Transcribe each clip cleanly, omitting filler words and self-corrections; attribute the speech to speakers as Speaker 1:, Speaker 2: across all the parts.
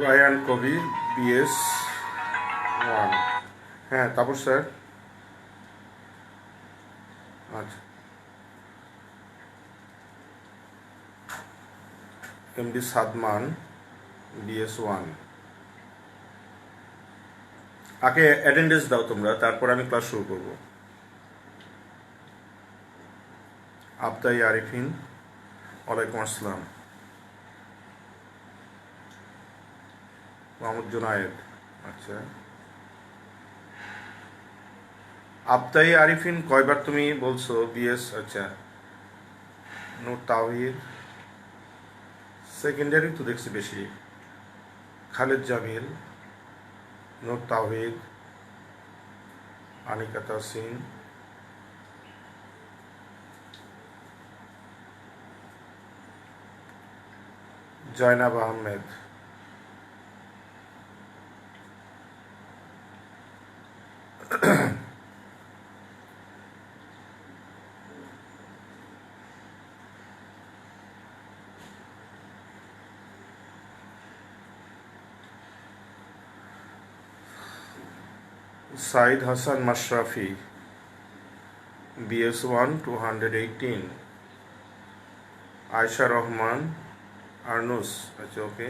Speaker 1: Ryan কবির BS1। হ্যাঁ, তারপর sir. আচ্ছা, MD সাদমান BS1। আগে অ্যাটেন্ডেন্স দাও তোমরা, তারপর আমি ক্লাস শুরু করব। আবদাই আরিফিন, ওয়ালাইকুম আসসালাম। মোহাম্মদ জুনায়েদ, আচ্ছা। আবদাই আরিফিন কয়বার তুমি বলছো BS? আচ্ছা। নূর তাওহিদ, সেকেন্ডারি তো দেখছি বেশি। খালেদ জামিল, নূর তাওহিদ, আনিকা তাসিন, জয়নাব আহমেদ। সাইদ হাসান মাশরাফি BS1 218। আয়শা রহমান আর্নুস, আচ্ছা ওকে।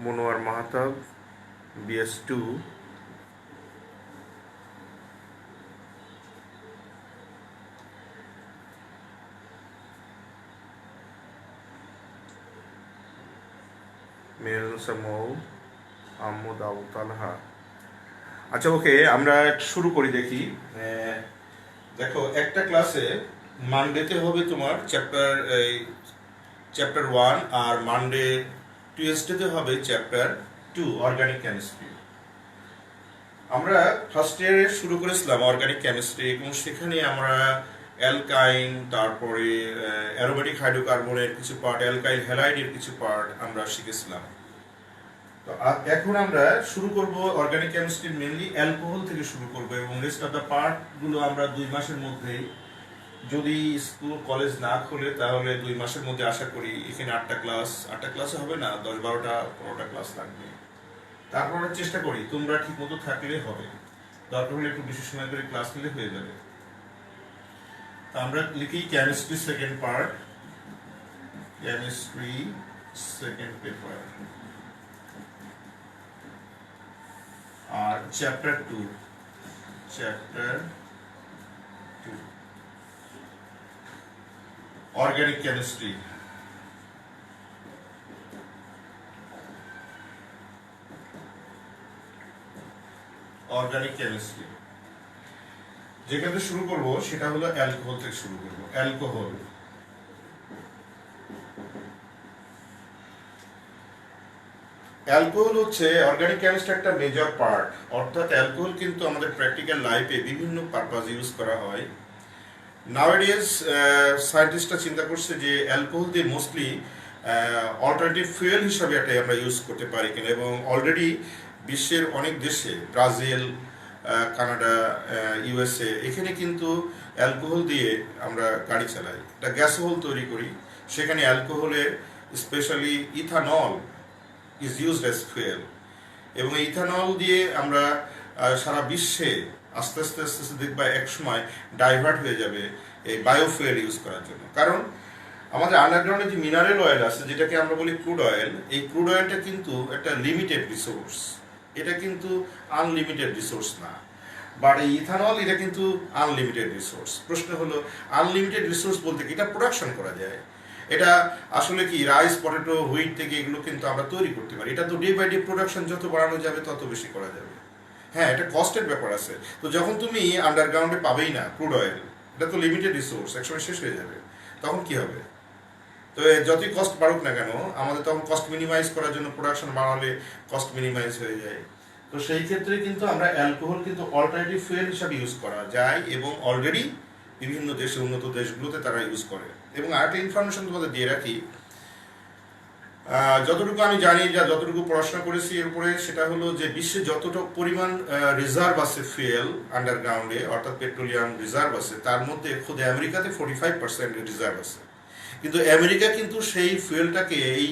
Speaker 1: মনোয়ার মাহতাব BS2। মেহরুন্নেসা মৌ, আহমদ আবু তালহা। আচ্ছা ওকে, আমরা শুরু করি দেখি। দেখো, একটা ক্লাসে মানডেতে হবে তোমার চ্যাপ্টার 1, আর মানডে টিউসডেতে হবে চ্যাপ্টার 2 অর্গানিক কেমিস্ট্রি। আমরা ফার্স্ট ইয়ারে শুরু করেছিলাম অর্গানিক কেমিস্ট্রি, এবং সেখানে আমরা অ্যালকাইন, তারপরে অ্যারোমেটিক হাইড্রোকার্বনের কিছু পার্ট, অ্যালকাইল হ্যালাইডের কিছু পার্ট আমরা শিখেছিলাম। তো এখন আমরা শুরু করব অর্গানিক কেমিস্ট্রি মেনলি অ্যালকোহল থেকে শুরু করব, এবং রেস্ট অফ দ্য পার্টগুলো আমরা 2 মাসের মধ্যে, যদি স্কুল কলেজ না খোলে তাহলে 2 মাসের মধ্যে আশা করি এখানে 8টা ক্লাসে হবে না, 10-12টা-15টা ক্লাস লাগবে। তারপর আমরা চেষ্টা করি তোমরা ঠিক মতো থাকলে হবে, দরকার হলে একটু বেশি সময় করে ক্লাস নিলে হয়ে যাবে। তো আমরা লিখি chemistry second part, chemistry second paper, আর chapter 2 organic chemistry. Organic chemistry যেখানে শুরু করব সেটা হলো অ্যালকোহল থেকে শুরু করব। অ্যালকোহল হচ্ছে অর্গানিক কেমিস্ট্রি একটা মেজর পার্ট, অর্থাৎ অ্যালকোহল কিন্তু আমাদের প্র্যাকটিক্যাল লাইফে বিভিন্ন পারপাস ইউজ করা হয়। নাওয়াডেজ সায়েন্টিস্টরা চিন্তা করছে যে অ্যালকোহল দিয়ে মোস্টলি অল্টারনেটিভ ফুয়েল হিসাবে এটা আমরা ইউজ করতে পারি কিনা, এবং অলরেডি বিশ্বের অনেক দেশে, ব্রাজিল, কানাডা, USA, এখানে কিন্তু অ্যালকোহল দিয়ে আমরা গাড়ি চালাই, একটা গ্যাসোহল তৈরি করি, সেখানে অ্যালকোহলের specially ethanol is used as fuel, এবং এই ইথানল দিয়ে আমরা সারা বিশ্বে আস্তে আস্তে দেখবা এক সময় ডাইভার্ট হয়ে যাবে এই বায়োফুয়েল ইউজ করার জন্য। কারণ আমাদের আন্ডারগ্রাউন্ডে যে মিনারেল অয়েল আছে, যেটাকে আমরা বলি ক্রুড অয়েল, এই ক্রুড অয়েলটা কিন্তু একটা লিমিটেড রিসোর্স, এটা কিন্তু আনলিমিটেড রিসোর্স না। বাট এই ইথানল এটা কিন্তু আনলিমিটেড রিসোর্স। প্রশ্ন হলো, আনলিমিটেড রিসোর্স বলতে কি এটা প্রোডাকশন করা যায়? এটা আসলে কি রাইস, পটেটো, হুইট থেকে এগুলো কিন্তু আমরা তৈরি করতে পারি। এটা তো ডে বাই ডে প্রোডাকশন যত বাড়ানো যাবে তত বেশি করা যাবে। হ্যাঁ, এটা কস্টের ব্যাপার আছে। তো যখন তুমি আন্ডারগ্রাউন্ডে পাবেই না ক্রুড অয়েল, এটা তো লিমিটেড রিসোর্স, একসময় শেষ হয়ে যাবে, তখন কি হবে? তো যতই কস্ট বাড়ুক না কেন, আমাদের তখন কস্ট মিনিমাইজ করার জন্য প্রোডাকশন বাড়ালে কস্ট মিনিমাইজ হয়ে যায়। তো সেই ক্ষেত্রে কিন্তু আমরা অ্যালকোহল কিন্তু অল্টারনেটিভ ফুয়েল হিসাবে ইউজ করা যায়, এবং অলরেডি বিভিন্ন দেশে, উন্নত দেশগুলোতে তারা ইউজ করে। এবং আরেকটা ইনফরমেশন তোমাদের দিয়ে রাখি, যতটুকু আমি জানি, যা যতটুকু পড়াশোনা করেছি এর উপরে, সেটা হলো যে বিশ্বে যতটুকু পরিমাণ রিজার্ভ আছে ফুয়েল আন্ডারগ্রাউন্ডে, অর্থাৎ পেট্রোলিয়াম রিজার্ভ আছে, তার মধ্যে খোদ আমেরিকাতে 45% রিজার্ভ আছে। কিন্তু আমেরিকা কিন্তু সেই ফুয়েলটাকে, এই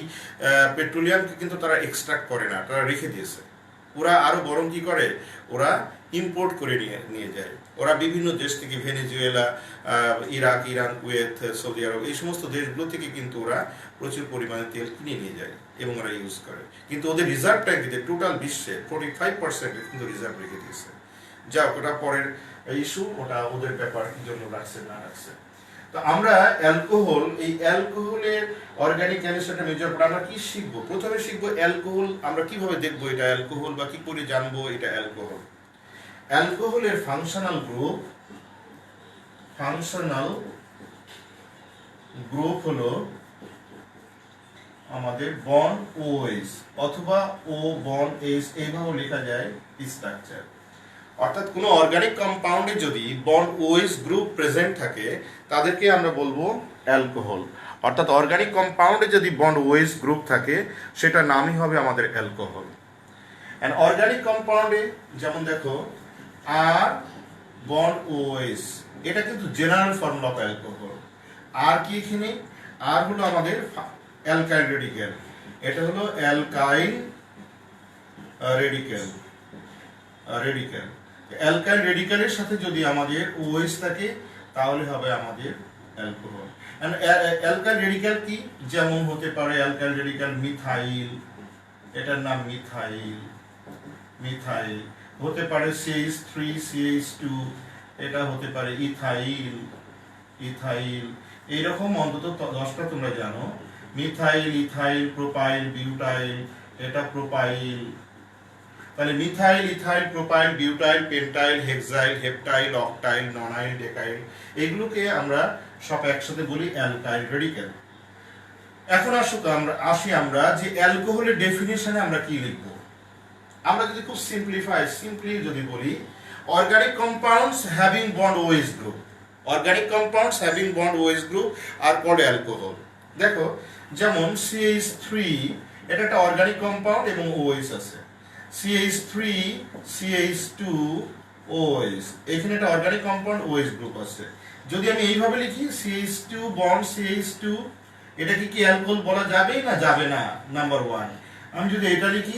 Speaker 1: পেট্রোলিয়ামকে কিন্তু তারা এক্সট্রাক্ট করে না, তারা রেখে দিয়েছে। ওরা আরো বরং কি করে, ওরা ইম্পোর্ট করে নিয়ে নিয়ে যায়। ওরা বিভিন্ন দেশ থেকে, Venezuela, Iraq, Iran, Kuwait, Saudi Arabia, এই সমস্ত দেশগুলো থেকে কিন্তু ওরা প্রচুর পরিমাণে তেল কিনে নিয়ে যায় এবং ওরা ইউজ করে। কিন্তু ওদের রিজার্ভ ট্যাঙ্কিতে টোটাল বিশ্বে 45% কিন্তু রিজার্ভ রেখে দিয়েছে। যা ওটা পরের ইস্যু, ওটা ওদের ব্যাপার, কি জন্য রাখছে না রাখছে। তো আমরা অ্যালকোহল, এই অ্যালকোহলের অর্গানিক কেমিস্ট্রি মেজর পড়ে আমরা কি শিখবো? প্রথমে শিখবো অ্যালকোহল আমরা কিভাবে দেখবো এটা অ্যালকোহল, বা কি করে জানবো এটা অ্যালকোহল। অ্যালকোহলের ফাংশনাল গ্রুপ হলো আমাদের বন্ড OH অথবা O বন্ড H, এইভাবে লেখা যায় স্ট্রাকচার। অর্থাৎ কোনো অর্গানিক কম্পাউন্ডে যদি বন্ড OH গ্রুপ প্রেজেন্ট থাকে, তাদেরকে আমরা বলবো অ্যালকোহল। অর্থাৎ অর্গানিক কম্পাউন্ডে যদি বন্ড OH গ্রুপ থাকে, সেটা নামই হবে আমাদের অ্যালকোহল। অ্যান্ড অর্গানিক কম্পাউন্ডে যেমন দেখো আর বন্ড OH, এটা কিন্তু জেনারেল ফর্মুলা অফ অ্যালকোহল। আর কি এখানে? আর হলো আমাদের অ্যালকাইল রেডিক্যাল, এটা হলো অ্যালকাইল রেডিক্যাল। অ্যালকাইল রেডিক্যালের সাথে যদি আমাদের OH থাকে, তাহলে হবে আমাদের অ্যালকোহল। অ্যালকাইল রেডিক্যাল কি? যেমন হতে পারে অ্যালকাইল রেডিক্যাল মিথাইল, এটার নাম মিথাইল হতে পারে। CH3 CH2, এটা হতে পারে ইথাইল। এইরকম অন্তত 10টা তোমরা জানো। মিথাইল, ইথাইল, প্রোপাইল, বিউটাইল, এটা প্রোপাইল। তাহলে methyl, ethyl, propyl, butyl, pentyl, hexyl, heptyl, octyl, nonyl, decyl, এগুলোকে আমরা সব একসাথে বলি অ্যালকাইল রেডিক্যাল। এখন আসি আমরা যে অ্যালকোহলের ডেফিনিশনে আমরা কি লিখব। আমরা যদি খুব সিম্পলি যদি বলি, organic compounds having bond OH group, are called alcohol. দেখো যেমন CH3, এটা একটা অর্গানিক কম্পাউন্ড এবং OH আছে। CH3 CH2 OH, এখানে একটা অর্গানিক কম্পাউন্ড OH গ্রুপ আছে। যদি আমি এইভাবে লিখি CH2 বন্ড CH2, এটা কি অ্যালকোহল বলা যাবে না যাবে না? নাম্বার 1। আমি যদি এটা লিখি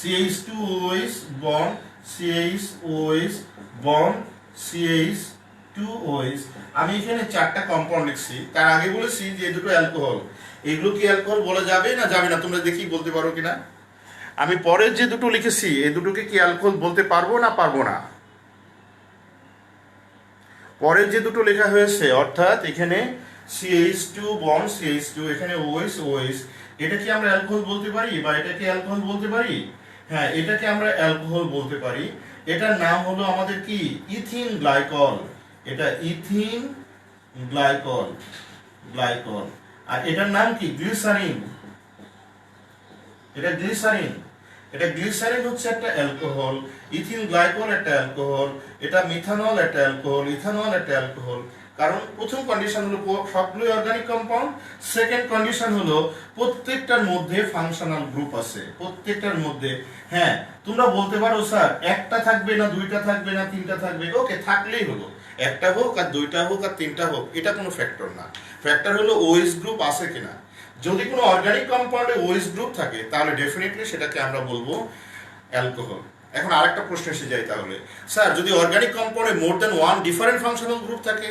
Speaker 1: CH2OH bond CHOH bond CH2OH, আমি এখানে 4টা কম্পাউন্ড লিখছি। তার আগে বলেছি যে দুটো অ্যালকোহল, এগুলো কি অ্যালকোহল বলা যাবে না যাবে না? তোমরা দেখি বলতে পারো কিনা। আমি পরের যে দুটো লিখেছি, এই দুটোকে কি অ্যালকোহল বলতে পারবো না পারবো না? পরের যে দুটো লেখা হয়েছে, অর্থাৎ এখানে CH2 বন্ড CH2, এখানে OH, এটা কি আমরা অ্যালকোহল বলতে পারি, বা এটাকে অ্যালকোহল বলতে পারি? হ্যাঁ, এটাকে আমরা অ্যালকোহল বলতে পারি। এটার নাম হলো আমাদের কি? Ethene glycol. এটা ইথিন গ্লাইকল। আর এটার নাম কি? গ্লিসারিন। এটা গ্লিসারিন হচ্ছে একটা অ্যালকোহল, ইথিন গ্লাইকল একটা অ্যালকোহল, এটা মিথানল একটা অ্যালকোহল, ইথানল একটা অ্যালকোহল। কারণ প্রথম কন্ডিশন হলো সবগুলোই অর্গানিক কম্পাউন্ড। সেকেন্ড কন্ডিশন হলো প্রত্যেকটার মধ্যে ফাংশনাল গ্রুপ আছে, প্রত্যেকটার মধ্যে। হ্যাঁ, তোমরা বলতে পারো স্যার একটা থাকবে না, দুইটা থাকবে না, তিনটা থাকবে। ওকে, থাকলেই হলো। একটা হোক আর দুইটা হোক আর তিনটা হোক, এটা কোনো ফ্যাক্টর না। ফ্যাক্টর হলো OH গ্রুপ আছে কিনা। যদি কোনো অর্গানিক কম্পাউন্ডে OH গ্রুপ থাকে, তাহলে ডেফিনেটলি সেটাকে আমরা বলবো অ্যালকোহল। এখন আরেকটা প্রশ্ন এসে যায়, তাহলে স্যার যদি অর্গানিক কম্পাউন্ডে more than one different functional group থাকে,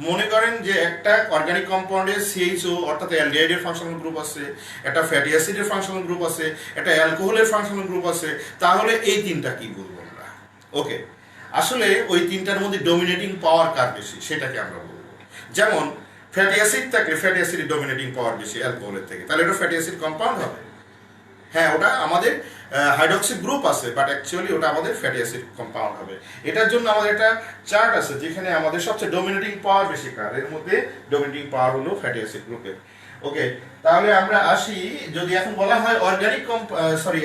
Speaker 1: মনে করেন যে একটা অর্গানিক কম্পাউন্ডে CHO অর্থাৎ অ্যালডিহাইড এর ফাংশনাল গ্রুপ আছে, একটা ফ্যাটি অ্যাসিডের ফাংশনাল গ্রুপ আছে, একটা অ্যালকোহলের ফাংশনাল গ্রুপ আছে, তাহলে এই তিনটা কি বলবো আমরা? ওকে, আসলে ওই তিনটার মধ্যে ডমিনেটিং পাওয়ার কার বেশি, সেটাকে আমরা বলবো। যেমন ফ্যাটি অ্যাসিড থাকলে ফ্যাটি অ্যাসিডের ডমিনেটিং পাওয়ার বেশি অ্যালকোহলের থেকে, তাহলে এটা ফ্যাটি অ্যাসিড কম্পাউন্ড হবে। হ্যাঁ, ওটা আমাদের হাইড্রক্সি গ্রুপ আছে, বাট অ্যাকচুয়ালি ওটা আমাদের ফ্যাটি অ্যাসিড কম্পাউন্ড হবে। এটার জন্য আমাদের একটা চার্ট আছে যেখানে আমাদের সবচেয়ে ডমিনেটিং পাওয়ার বেশি কার, এর মধ্যে ডমিনেটিং পাওয়ার হলো ফ্যাটি অ্যাসিড গ্রুপের। ওকে, তাহলে আমরা আসি, যদি এখন বলা হয় অর্গানিক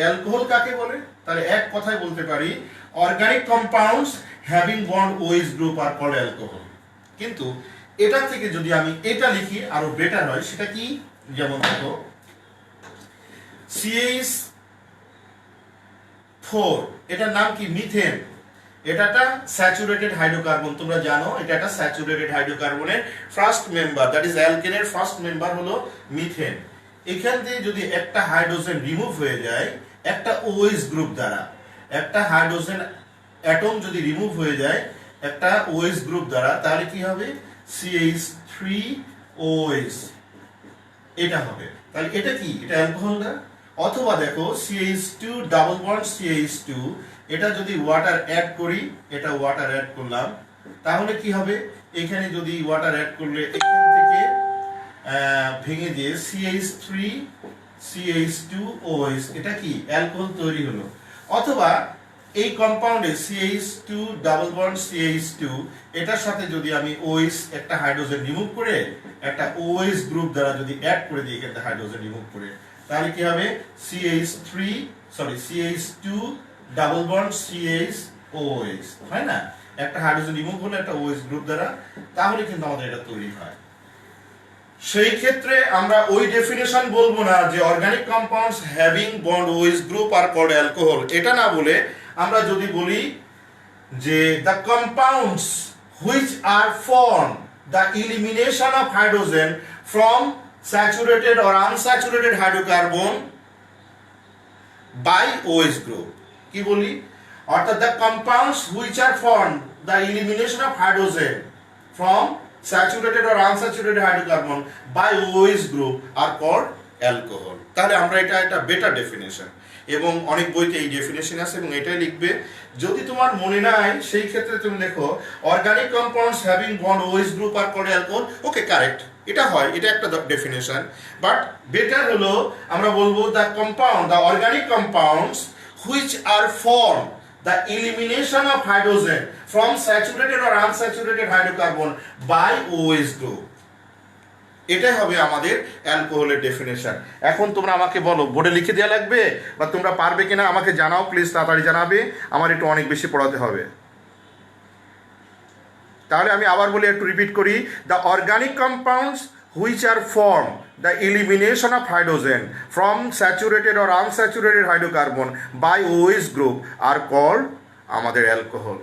Speaker 1: অ্যালকোহল কাকে বলে, তাহলে এক কথায় বলতে পারি organic compounds having bond OH group are called alcohol. কিন্তু এটা থেকে যদি আমি এটা লিখি আরো বেটার হয়, সেটা কি? যেমন দেখো CH4, এটার নাম কি? মিথেন। এটা একটা স্যাচুরেটেড হাইড্রোকার্বন, তোমরা জানো এটা একটা স্যাচুরেটেড হাইড্রোকার্বনের ফার্স্ট মেম্বার, দ্যাট ইজ অ্যালকেনের ফার্স্ট মেম্বার হলো মিথেন। এখান থেকে যদি একটা হাইড্রোজেন রিমুভ হয়ে যায় একটা OH গ্রুপ দ্বারা, একটা হাইড্রোজেন অ্যাটম যদি রিমুভ হয়ে যায় একটা OH গ্রুপ দ্বারা, তাহলে কি হবে? CH3OH, এটা হবে। তাহলে এটা কি? এটা অ্যালকোহল না? অথবা দেখো CH2 ডাবল বন্ড CH2, এটা যদি ওয়াটার অ্যাড করি, এটা ওয়াটার অ্যাড করলাম, তাহলে কি হবে? এখানে যদি ওয়াটার অ্যাড করলে এখান থেকে ভেঙে দিয়ে CH3 CH2OH, এটা কি? অ্যালকোহল তৈরি হলো। অথবা এই কম্পাউন্ডে CH2 ডাবল বন্ড CH2, এটার সাথে যদি আমি OH একটা হাইড্রোজেন রিমুভ করে একটা OH গ্রুপ দ্বারা যদি অ্যাড করে দিই একটা হাইড্রোজেন রিমুভ করে, তাহলে কি হবে? CH2 ডাবল বন্ড CHOH, হয় না? একটা হাইড্রোজেন রিমুভ হলো একটা OH গ্রুপ দ্বারা, তাহলে কিন্তু আমাদের এটা তৈরি হয়। সেই ক্ষেত্রে আমরা ওই ডেফিনেশন বলবো না যে organic compounds having bond OH group are called alcohol, এটা না বলে আমরা যদি বলি যে the compounds which are form the elimination of hydrogen from saturated or unsaturated hydrocarbon by OH group. কি বলি? অর্থাৎ the compounds which are form the elimination of hydrogen from saturated or unsaturated hydrocarbon by OH group are called alcohol. তাহলে আমরা এটা একটা better definition, এবং অনেক বইতে এই ডেফিনেশন আছে এবং এটাই লিখবে। যদি তোমার মনে নাই সেই ক্ষেত্রে তুমি দেখো organic compounds having bond OH group are called alcohol, okay correct, এটা হয়, এটা একটা ডেফিনেশন। বাট বেটার হলো আমরা বলবো the organic compounds which are form the elimination of hydrogen from saturated or unsaturated hydrocarbon by OH group, এটাই হবে আমাদের অ্যালকোহলের ডেফিনেশন। এখন তোমরা আমাকে বলো বোর্ডে লিখে দেওয়া লাগবে বা তোমরা পারবে কিনা আমাকে জানাও প্লিজ, তাড়াতাড়ি জানাবে, আমার একটু অনেক বেশি পড়াতে হবে। তাহলে আমি আবার বলি, একটু রিপিট করি, the organic compounds which are formed the elimination of hydrogen from saturated or unsaturated hydrocarbon by OH group are called আমাদের অ্যালকোহল।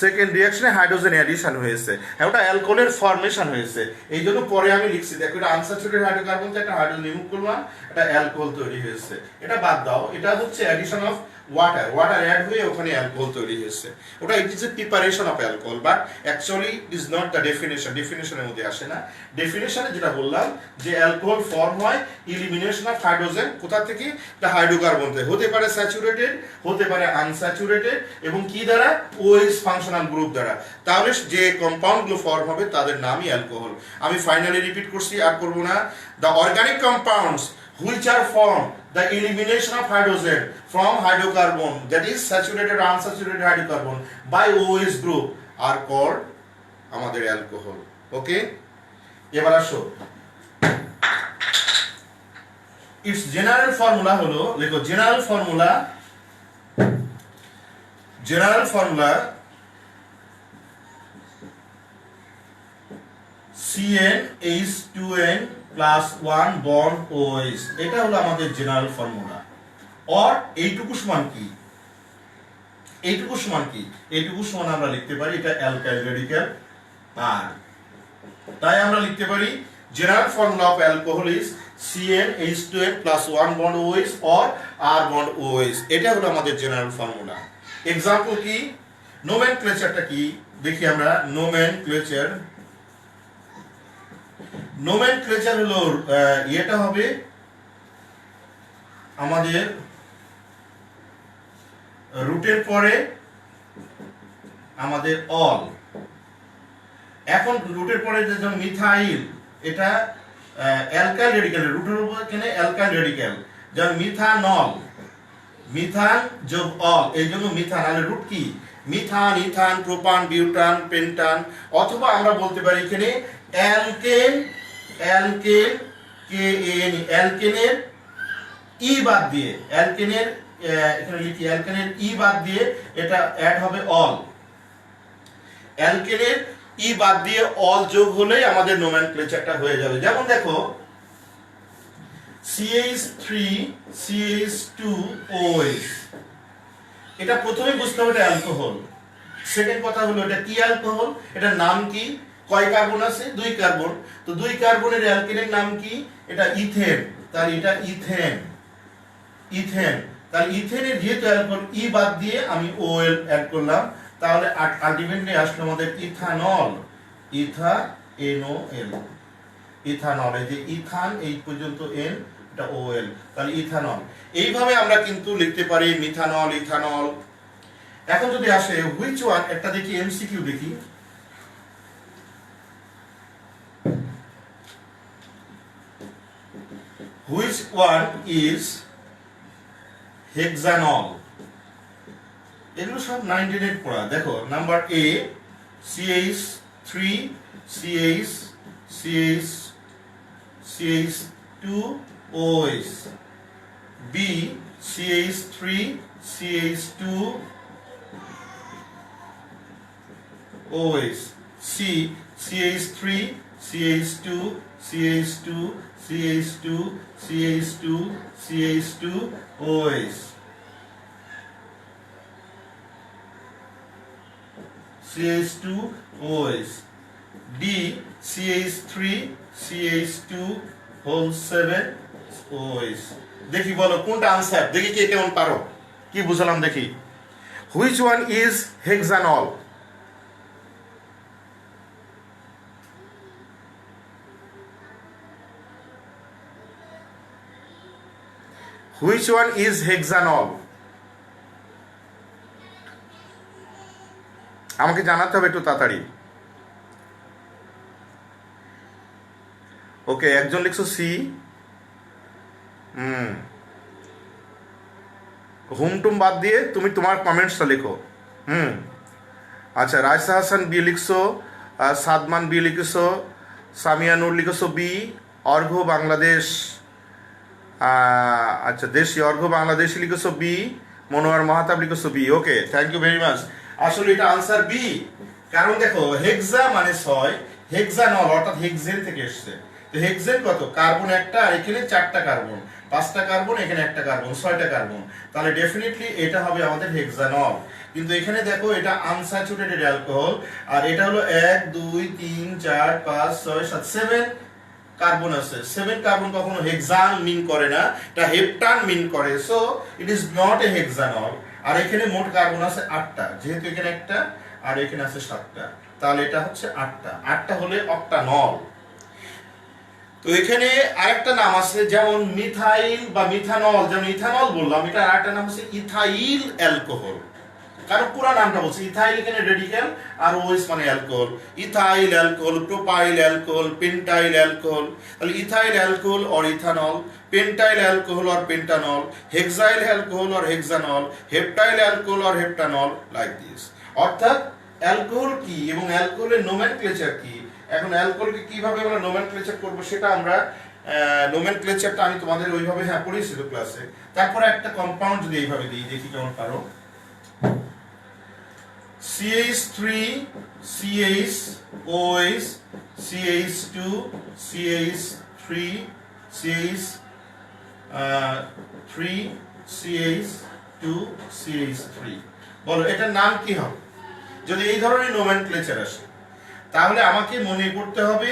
Speaker 1: সেকেন্ড রিঅ্যাকশনে হাইড্রোজেন অ্যাডিশন হয়েছে, ওটা অ্যালকোহলের ফর্মেশন হয়েছে, এই জন্য পরে আমি লিখছি দেখো এটা আনস্যাচুরেটেড হাইড্রোকার্বন থেকে একটা হাইড্রোজেন রিমুভ করলাম, এটা অ্যালকোহল তৈরি হয়েছে। এটা বাদ দাও, এটা হচ্ছে অ্যাডিশন অফ ওয়াটার অ্যাড হয়ে ওখানে অ্যালকোহল তৈরি হয়েছে, ওটা it is a preparation of alcohol, but actually it is not the ডেফিনেশনের মধ্যে আসে না। ডেফিনেশনে যেটা বললাম যে অ্যালকোহল ফর্ম হয় ইলিমিনেশন অফ হাইড্রোজেন, কোথা থেকে? দ্য হাইড্রোকার্বন থেকে, হতে পারে স্যাচুরেটেড, হতে পারে আনস্যাচুরেটেড, এবং কি দ্বারা? OH ফাংশনাল গ্রুপ দ্বারা। তাহলে যে কম্পাউন্ডগুলো ফর্ম হবে তাদের নামই অ্যালকোহল। আমি ফাইনালি রিপিট করছি, আর করবো না। The organic compounds which are formed the elimination of hydrogen from hydrocarbon, that is saturated or unsaturated hydrocarbon by OH group are called আমাদের অ্যালকোহল। ওকে, এবার আসো ইটস জেনারেল ফর্মুলা হলো, দেখো general formula CnH2n plus 1 bond OH, এটা হলো আমাদের general formula. আর এইটুকু সমান কি? এইটুকু সমান আমরা লিখতে পারি এটা অ্যালকাইল রেডিক্যাল আর, তাই আমরা লিখতে পারি general formula of alcohol is CnH2n plus 1 bond OH or R bond OH, এটা হলো আমাদের জেনারেল ফর্মুলা। এক্সাম্পল কি? নোমেনক্লেচারটা কি দেখি আমরা। নোমেনক্লেচার হলো এটা হবে আমাদের রুটের পরে আমাদের অল। এখন রুটের পরে যেমন মিথাইল, এটা অ্যালকাইল রেডিক্যাল, রুটের উপর এখানে অ্যালকাইল রেডিক্যাল, যেমন মিথানল, মিথান যোগ অল, এই জন্য মিথান। আর রুট কি? Methane, Ethan, প্রোপান, বিউটান, পেন্টান। অথবা আমরা বলতে পারি এখানে অ্যালকেন, অ্যালকেনের ই বাদ দিয়ে, অ্যালকেনের এখানে লিখি অ্যালকেনের ই বাদ দিয়ে এটা অ্যাড হবে অল। অ্যালকেনের ই বাদ দিয়ে অল যোগ হলেই আমাদের নোমেনক্লেচারটা হয়ে যাবে। যেমন দেখো CH3 CH2OH, এটা প্রথমে বুঝতে হবে এটা অ্যালকোহল। সেকেন্ড কথা হলো এটা কি অ্যালকোহল, এটার নাম কি, কয় কার্বন আছে, 2 কার্বন। তো 2 কার্বনের অ্যালকেনের নাম কি, এটা ইথেন, তাহলে এটা ইথেন। ইথেন, তাহলে ইথেনের যেহেতু অ্যালকোহল ই বাদ দিয়ে আমি OL অ্যাড করলাম, তাহলে আলটিমেটলি আসলো আমাদের ইথানল, ইথাএনওএল, ইথানল। এই যে ইথান এই পর্যন্ত এন, এটা OL, তাহলে ইথানল। এইভাবে আমরা কিন্তু লিখতে পারি মিথানল, ইথানল। এখন যদি আসে হুইচ ওয়ান, একটা দেখি এমসিকিউ দেখি। Which one is hexanol? এগুলো সব 98 পড়া। দেখো number A CH3 CH CH CH2OH, B CH3 CH2OH, C CH3 CH2 CH2 CH2 CH2 CH2OH, CH2OH, D CH3 CH2 7OH। দেখি বলো কোনটা আনসার, দেখি কে কেমন পারো, কি বুঝলাম দেখি। Which one is hexanol? Which one is hexanol? আমাকে জানাতে হবে একটু তাড়াতাড়ি। ওকে, একজন লিখছো সি। হুমটুম বাদ দিয়ে তুমি তোমার কমেন্টসটা লিখো। আচ্ছা, রায়সা হাসান বি লিখছো, সাদমান বি লিখছো, সামিয়ানুর লিখছো বি, অর্ঘ্য বাংলাদেশ, আচ্ছা দেশি অর্ঘ্য বাংলাদেশি লিখছো বি, মনোয়ার মাহাতাব লিখছো B. Okay, thank you very much. আসলে এটা আনসার বি, কারণ দেখো হেক্সা মানে 6, হেক্সানল অর্থাৎ হেক্সেন থেকে এসছে। তো হেক্সেন কত, কার্বন একটা, আর এখানে 4টা কার্বন, 5টা কার্বন, এখানে একটা কার্বন, 6টা কার্বন, তাহলে ডেফিনেটলি এটা হবে আমাদের হেক্সানল। কিন্তু এখানে দেখো এটা আনস্যাচুরেটেড অ্যালকোহল, আর এটা হলো 1 2 3 4 5 6 7 7 কার্বন আছে। 7 কার্বন কখনো হেক্সান মিন করে না, এটা হেপটান মিন করে। So it is not a hexanol. আর এখানে মোট কার্বন আছে 8টা, যেহেতু এখানে একটা আর এখানে আছে 7টা, তাহলে এটা হচ্ছে 8টা। 8টা হলে অক্টানল। তো এখানে আরেকটা নাম আছে, যেমন মিথাইল বা মিথানল, যেমন ইথানল বললাম, এটা আরেকটা নাম আছে ইথাইল অ্যালকোহল। কারণ পুরো নামটা বলছে ইথাইল, এখানে রেডিক্যাল, আর ওএস মানে alcohol. Ethyl alcohol, propyl alcohol, pentyl alcohol. তাহলে ethyl alcohol or ethanol, pentyl alcohol or pentanol, hexyl alcohol or hexanol, heptyl alcohol or heptanol, like this. অর্থাৎ অ্যালকোহল কি এবং অ্যালকোহলের নোমেনক্লেচার কি। এখন অ্যালকোহলকে কিভাবে আমরা নোমেনক্লেচার করব, সেটা আমরা নোমেনক্লেচারটা আমি তোমাদের ওইভাবে পড়িয়েছি তো ক্লাসে। তারপরে একটা কম্পাউন্ড যদি এইভাবে দিই, দেখি কেমন পারো। CH3 CHOH, CH2 CH3 CH3 CH2 CH3, বলো এটার নাম কি হবে যদি এই ধরনের নোমেনক্লেচার আসে? তাহলে আমাকে মনে করতে হবে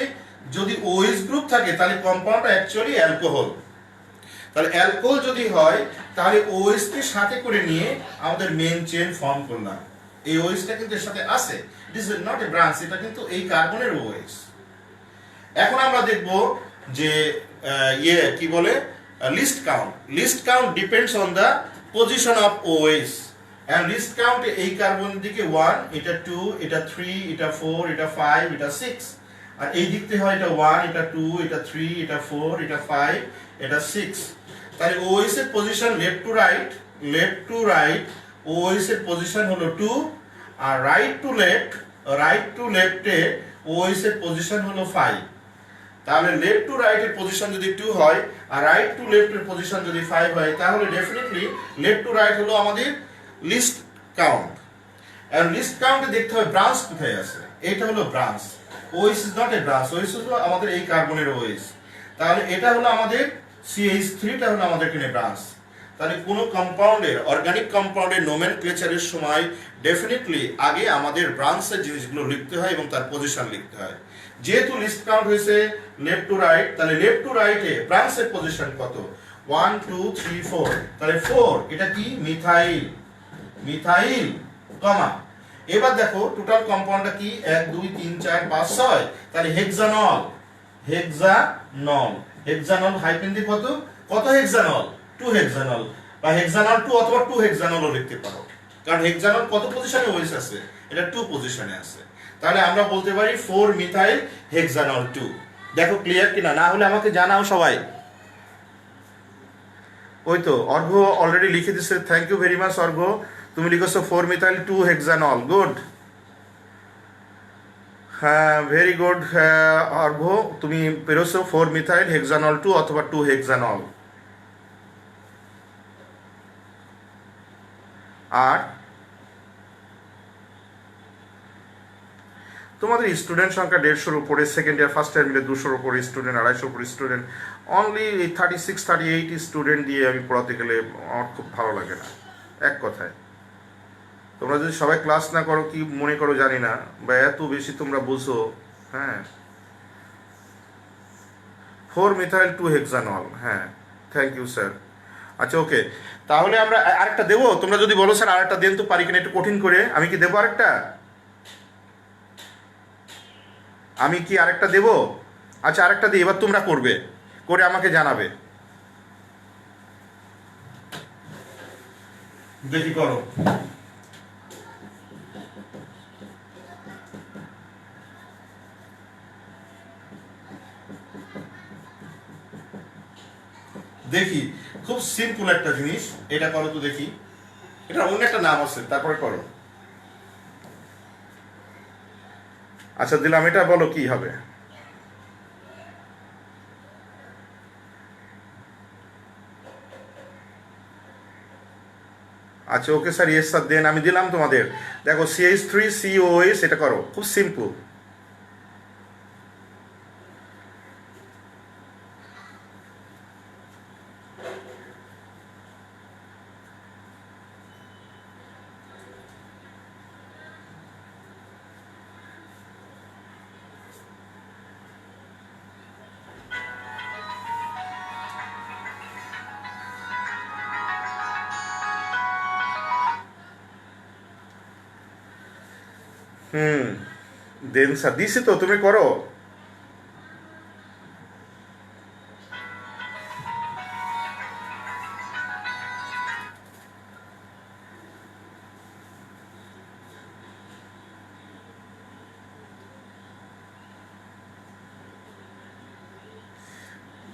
Speaker 1: যদি OH গ্রুপ থাকে তাহলে কম্পাউন্ডটা অ্যাকচুয়ালি অ্যালকোহল। তাহলে অ্যালকোহল যদি হয় তাহলে OH কে সাথে করে নিয়ে আমাদের মেন চেইন ফর্ম করলাম। এই OH টা কিন্তু এর সাথে আছে, ইট ইজ নট এ ব্রাঞ্চ, এটা কিন্তু এই কার্বনের OH। এখন আমরা দেখব যে কি বলে list count. List count depends on the position of OH। And list count এই কার্বনের দিকে 1, এটা 2, এটা 3, এটা 4, এটা 5, এটা 6, আর এই দিক থেকে হয় এটা 1, এটা 2, এটা 3, এটা 4, এটা 5, এটা 6। তাহলে OH এর position left to right, left to right OH এর পজিশন হলো 2, আর রাইট টু লেফটে OH এর পজিশন হলো 5। তাহলে লেফট টু রাইটের পজিশন যদি 2 হয় আর রাইট টু লেফটের পজিশন যদি 5 হয়, তাহলে ডেফিনেটলি লেফট টু রাইট হলো আমাদের লিস্ট কাউন্ট। আর লিস্ট কাউন্টে দেখতে হবে ব্রাঞ্চ কোথায় আছে। এটা হলো branch, OS is not A branch, OS হলো আমাদের এই কার্বনের ওএস। তাহলে এটা হলো আমাদের CH3টা হলো আমাদের এখানে ব্রাঞ্চ। তাহলে কোনো কম্পাউন্ডের, অর্গানিক কম্পাউন্ডের নোমেনক্লেচারের সময় ডেফিনেটলি আগে আমাদের ব্রাঞ্চের জিনিসগুলো লিখতে হয় এবং তার পজিশন লিখতে হয়। যেহেতু লিস্ট কাউন্ট হয়েছে লেফট টু রাইট, তাহলে লেফট টু রাইটে ব্রাঞ্চের পজিশন কত? 1 2 3 4। তাহলে 4 এটা কি? মিথাইল, মিথাইল কমা। এবার দেখো টোটাল কম্পাউন্ডটা কি? 1 2 3 4 5 6। তাহলে হেক্সানল, হেক্সানল, হেক্সানল হাইফেন দিয়ে কত? কত হেক্সানল? 2 হেক্সানল, বা হেক্সানল 2 অথবা 2 হেক্সানলও লিখতে পারো, কারণ হেক্সানল কত পজিশনে ওএস আছে? এটা 2 পজিশনে আছে। তাহলে আমরা বলতে পারি 4 মিথাইল হেক্সানল 2। দেখো ক্লিয়ার কিনা? না হলে আমাকে জানাও সবাই। ওই তো অর্ঘ অলরেডি লিখে দিছে, থ্যাংক ইউ ভেরি মাচ অর্ঘ। তুমি লিখেছো 4 মিথাইল 2 হেক্সানল, গুড। হ্যাঁ ভেরি গুড অর্ঘ, তুমি পেরেছো 4 মিথাইল হেক্সানল 2 অথবা 2 হেক্সানল। আর তোমাদের স্টুডেন্ট সংখ্যা 150-র উপরে, সেকেন্ড ইয়ার ফার্স্ট ইয়ার মিলে 200-র উপরে স্টুডেন্ট, 250-র উপরে স্টুডেন্ট, অনলি 36-38 স্টুডেন্ট দিয়ে আমি পড়াতে গেলে আমার খুব ভালো লাগে না। এক কথায় তোমরা যদি সবাই ক্লাস না করো কি মনে করো জানি না, বা এত বেশি তোমরা বুঝো। হ্যাঁ 4 মিথাইল 2 হেক্সানল, হ্যাঁ থ্যাংক ইউ স্যার। আচ্ছা ওকে, তাহলে আমরা আরেকটা দেবো? তোমরা যদি বলো স্যার আরেকটা দেন তো পারি কিনা একটু কঠিন করে, আমি কি দেবো আরেকটা? আমি কি আরেকটা দেব? আচ্ছা আরেকটা দিই, এবার তোমরা করবে, করে আমাকে জানাবে। দেখি করো। দেখি খুব সিম্পল একটা জিনিস, এটা করো তো দেখি। এটা অন্য একটা নাম আছে, তারপরে করো। আচ্ছা দিলাম, এটা বলো কি হবে? আচ্ছা ওকে স্যার, ইয়েস স্যার দেন, আমি দিলাম তোমাদের। দেখো CH3COS, এটা করো, খুব সিম্পল। দেন স্যার দিছি তো, তুমি করো।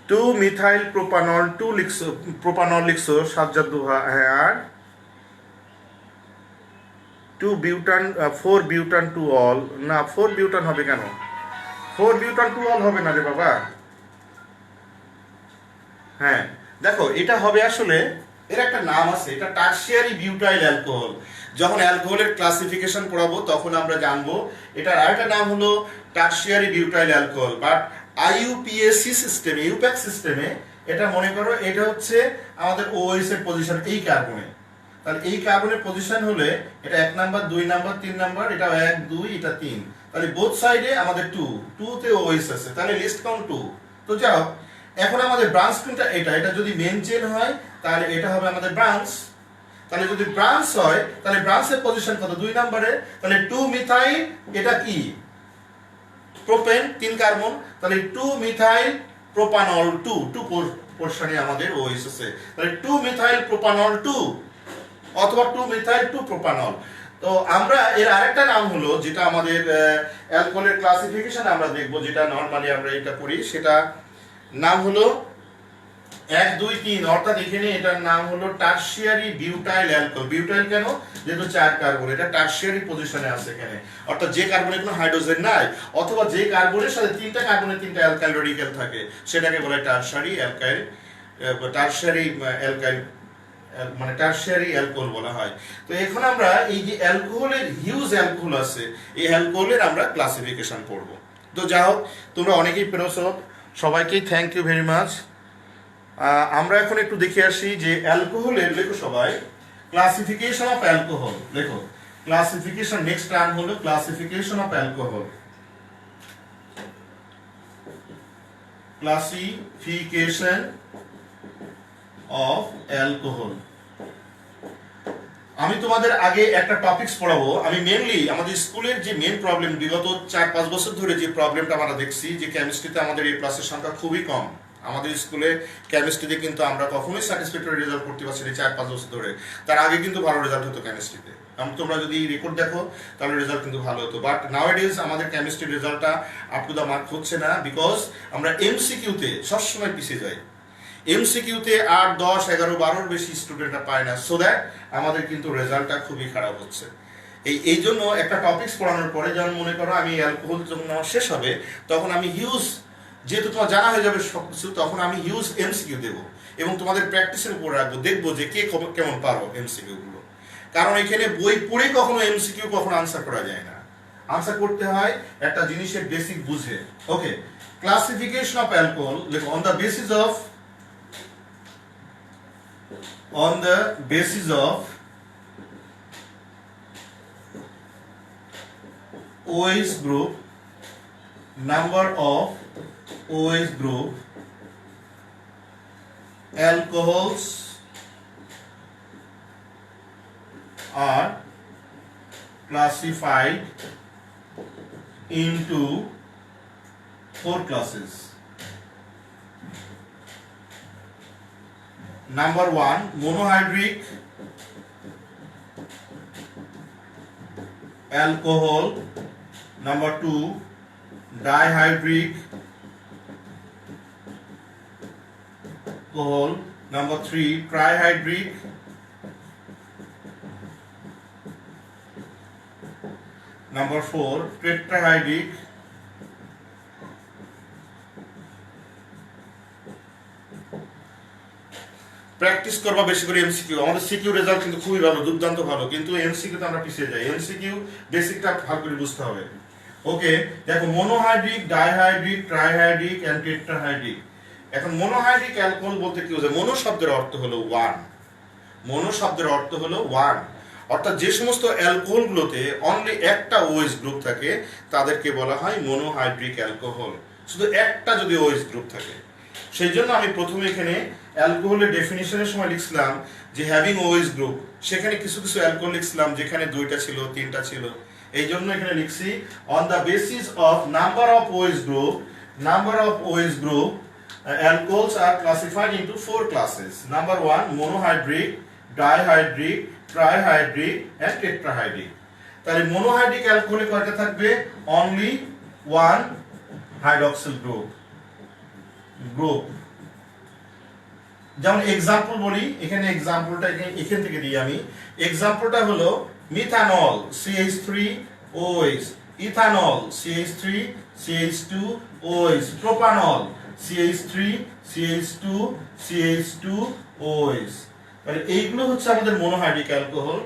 Speaker 1: টু মিথাইল প্রোপানল 2 লিখছো, প্রোপানল লিখছো সাজ্জাদ দুহা, হ্যাঁ। আর 2 বিউটান 4 বিউটান 2 অল, না 4 বিউটান হবে কেন? 4 বিউটান 2 অল হবে না রে বাবা। হ্যাঁ দেখো এটা হবে আসলে, এর একটা নাম আছে, এটা টারশিয়ারি বিউটাইল অ্যালকোহল। যখন অ্যালকোহলের ক্লাসিফিকেশন পড়াবো তখন আমরা জানবো এটার আরেকটা নাম হলো tertiary butyl alcohol. But IUPAC সিস্টেমে, ইউপ্যাক সিস্টেমে এটা মনে করো এটা হচ্ছে আমাদের OS এর পজিশন এই কার্বনে। তাহলে এই কার্বনের পজিশন হলে এটা 1 নাম্বার 2 নাম্বার 3 নাম্বার, এটা 1 2 এটা 3। তাহলে বোথ সাইডে আমাদের 2 তে OS আছে, তাহলে লিস্ট কাউন্ট 2। তো যাও এখন আমাদের ব্রাঞ্চ কোনটা? এটা যদি মেন চেন হয় তাহলে এটা হবে আমাদের ব্রাঞ্চ। তাহলে যদি ব্রাঞ্চ হয় তাহলে ব্রাঞ্চের পজিশন কত? 2 নম্বরে। তাহলে 2 মিথাইল, এটা কি? প্রোপেন, 3 কার্বন, তাহলে 2 মিথাইল প্রোপানল 2 পোরশনে আমাদের OS আছে। তাহলে 2 মিথাইল প্রোপানল 2 অথবা 2 মিথাইল 2 প্রোপানল। তো আমরা এর আরেকটা নাম হলো, যেটা আমাদের অ্যালকোহলের ক্লাসিফিকেশন আমরা দেখব, যেটা নরমালি আমরা এটা পড়ি, সেটা নাম হলো 1 2 3 অর্থাৎ এখানে এটার নাম হলো টারশিয়ারি বিউটাইল অ্যালকোহল। বিউটাইল কেন? যেহেতু 4 কার্বন, এটা টারশিয়ারি পজিশনে আছে এখানে, অর্থাৎ যে কার্বনে কোনো হাইড্রোজেন নাই অথবা যে কার্বনের সাথে 3টা কার্বনের 3টা অ্যালকাইল রেডিক্যাল থাকে সেটাকে বলে টারশিয়ারি অ্যালকাইল, টারশিয়ারি অ্যালকাইল মানে টারশিয়ারি অ্যালকোহল বলা হয়। তো এখন আমরা এই যে অ্যালকোহলের হিউজ অ্যালকোহল আছে, এই অ্যালকোহলের আমরা ক্লাসিফিকেশন পড়ব। তো যাই হোক, তোমরা অনেকেই পেরেছো, সবাইকেই থ্যাংক ইউ ভেরি মাচ। আমরা এখন একটু দেখে আসি যে অ্যালকোহলের, লেখো সবাই, ক্লাসিফিকেশন অফ অ্যালকোহল। লেখো ক্লাসিফিকেশন, নেক্সট টার্ম হলো classification of alcohol. Classification of alcohol. আমি তোমাদের আগে একটা টপিকস পড়াবো। আমি মেনলি আমাদের স্কুলের যে মেন প্রবলেম, বিগত 4-5 বছর ধরে যে প্রবলেমটা আমরা দেখছি যে কেমিস্ট্রিতে আমাদের এই প্লাসের সংখ্যা খুবই কম। আমাদের স্কুলে কেমিস্ট্রিতে কিন্তু আমরা কখনোই স্যাটিসফ্যাক্টরি রেজাল্ট করতে পারছি না 4-5 বছর ধরে। তার আগে কিন্তু ভালো রেজাল্ট হতো কেমিস্ট্রিতে, তোমরা যদি রেকর্ড দেখো তাহলে রেজাল্ট কিন্তু ভালো হতো। বাট নাওয়াডেজ আমাদের কেমিস্ট্রির রেজাল্টটা আপ টু দ্য মার্ক হচ্ছে না, বিকজ আমরা এমসিকিউতে সবসময় পিছিয়ে যাই। এমসিকিউতে 8, 10, 11, 12 বেশি স্টুডেন্টরা পায় না, সো দ্যাট আমাদের কিন্তু রেজাল্টটা খুবই খারাপ হচ্ছে। এই জন্য একটা টপিকস পড়ানোর পরে, যেমন মনে করো আমি অ্যালকোহল যখন আমার শেষ হবে তখন আমি হিউজ, যেহেতু তোমার জানা হয়ে যাবে সব কিছু, তখন আমি হিউজ এমসিকিউ দেবো এবং তোমাদের প্র্যাকটিসের উপর রাখবো, দেখবো যে কে কেমন পারো এমসিকিউ গুলো। কারণ এখানে বই পড়ে কখনো এমসিকিউ কখনো আনসার করা যায় না, আনসার করতে হয় একটা জিনিসের বেসিক বুঝে। ওকে, ক্লাসিফিকেশন অফ অ্যালকোহল, লেখো on the basis of OH group, number of OH group, alcohols are classified into 4 classes. Number 1, monohydric alcohol. Number 2, dihydric alcohol. Number 3, trihydric. Number 4, tetrahydric. Practice করবা বেশি করে MCQ. আমাদের CQ result কিন্তু খুবই ভালো, দুর্দান্ত ভালো, কিন্তু এমসিকিউতে আমরা পিছিয়ে যাই। এমসিকিউ বেসিকটা ভালো করে বুঝতে হবে। ওকে, দেখো মোনোহাইড্রিক, ডাইহাইড্রিক, ট্রাইহাইড্রিক এন্ড টেট্রাহাইড্রিক। এখন মোনোহাইড্রিক অ্যালকোহল বলতে কি বোঝায়? মোনো শব্দের অর্থ হলো ওয়ান। মোনো শব্দের অর্থ হলো ওয়ান, অর্থাৎ যে সমস্ত অ্যালকোহলগুলোতে অনলি একটা ওএইচ গ্রুপ থাকে তাদেরকে বলা হয় মোনোহাইড্রিক অ্যালকোহল। শুধু একটা যদি ওএইচ গ্রুপ থাকে, সেই জন্য আমি প্রথমে এখানে অ্যালকোহলের ডেফিনিশনের সময় লিখছিলাম যে হ্যাভিং ওএইচ গ্রুপ, সেখানে কিছু কিছু অ্যালকোহল লিখছিলাম যেখানে 2টা ছিল, 3টা ছিল। এই জন্য এখানে লিখছি on the basis of number of OH গ্রুপ alcohols are classified into 4 classes. Number 1, monohydric, dihydric, trihydric and tetrahydric. তাহলে মোনোহাইড্রিক অ্যালকোহলে কয়টা থাকবে? Only 1 hydroxyl group. যেমন এক্সাম্পল বলি, এখানে এক্সাম্পলটা এখান থেকে দিই আমি। এক্সাম্পলটা হলো methanol CH3OH, ethanol CH3CH2OH, propanol CH3CH2CH2OH। তাহলে এইগুলো হচ্ছে আমাদের মোনোহাইড্রিক অ্যালকোহল।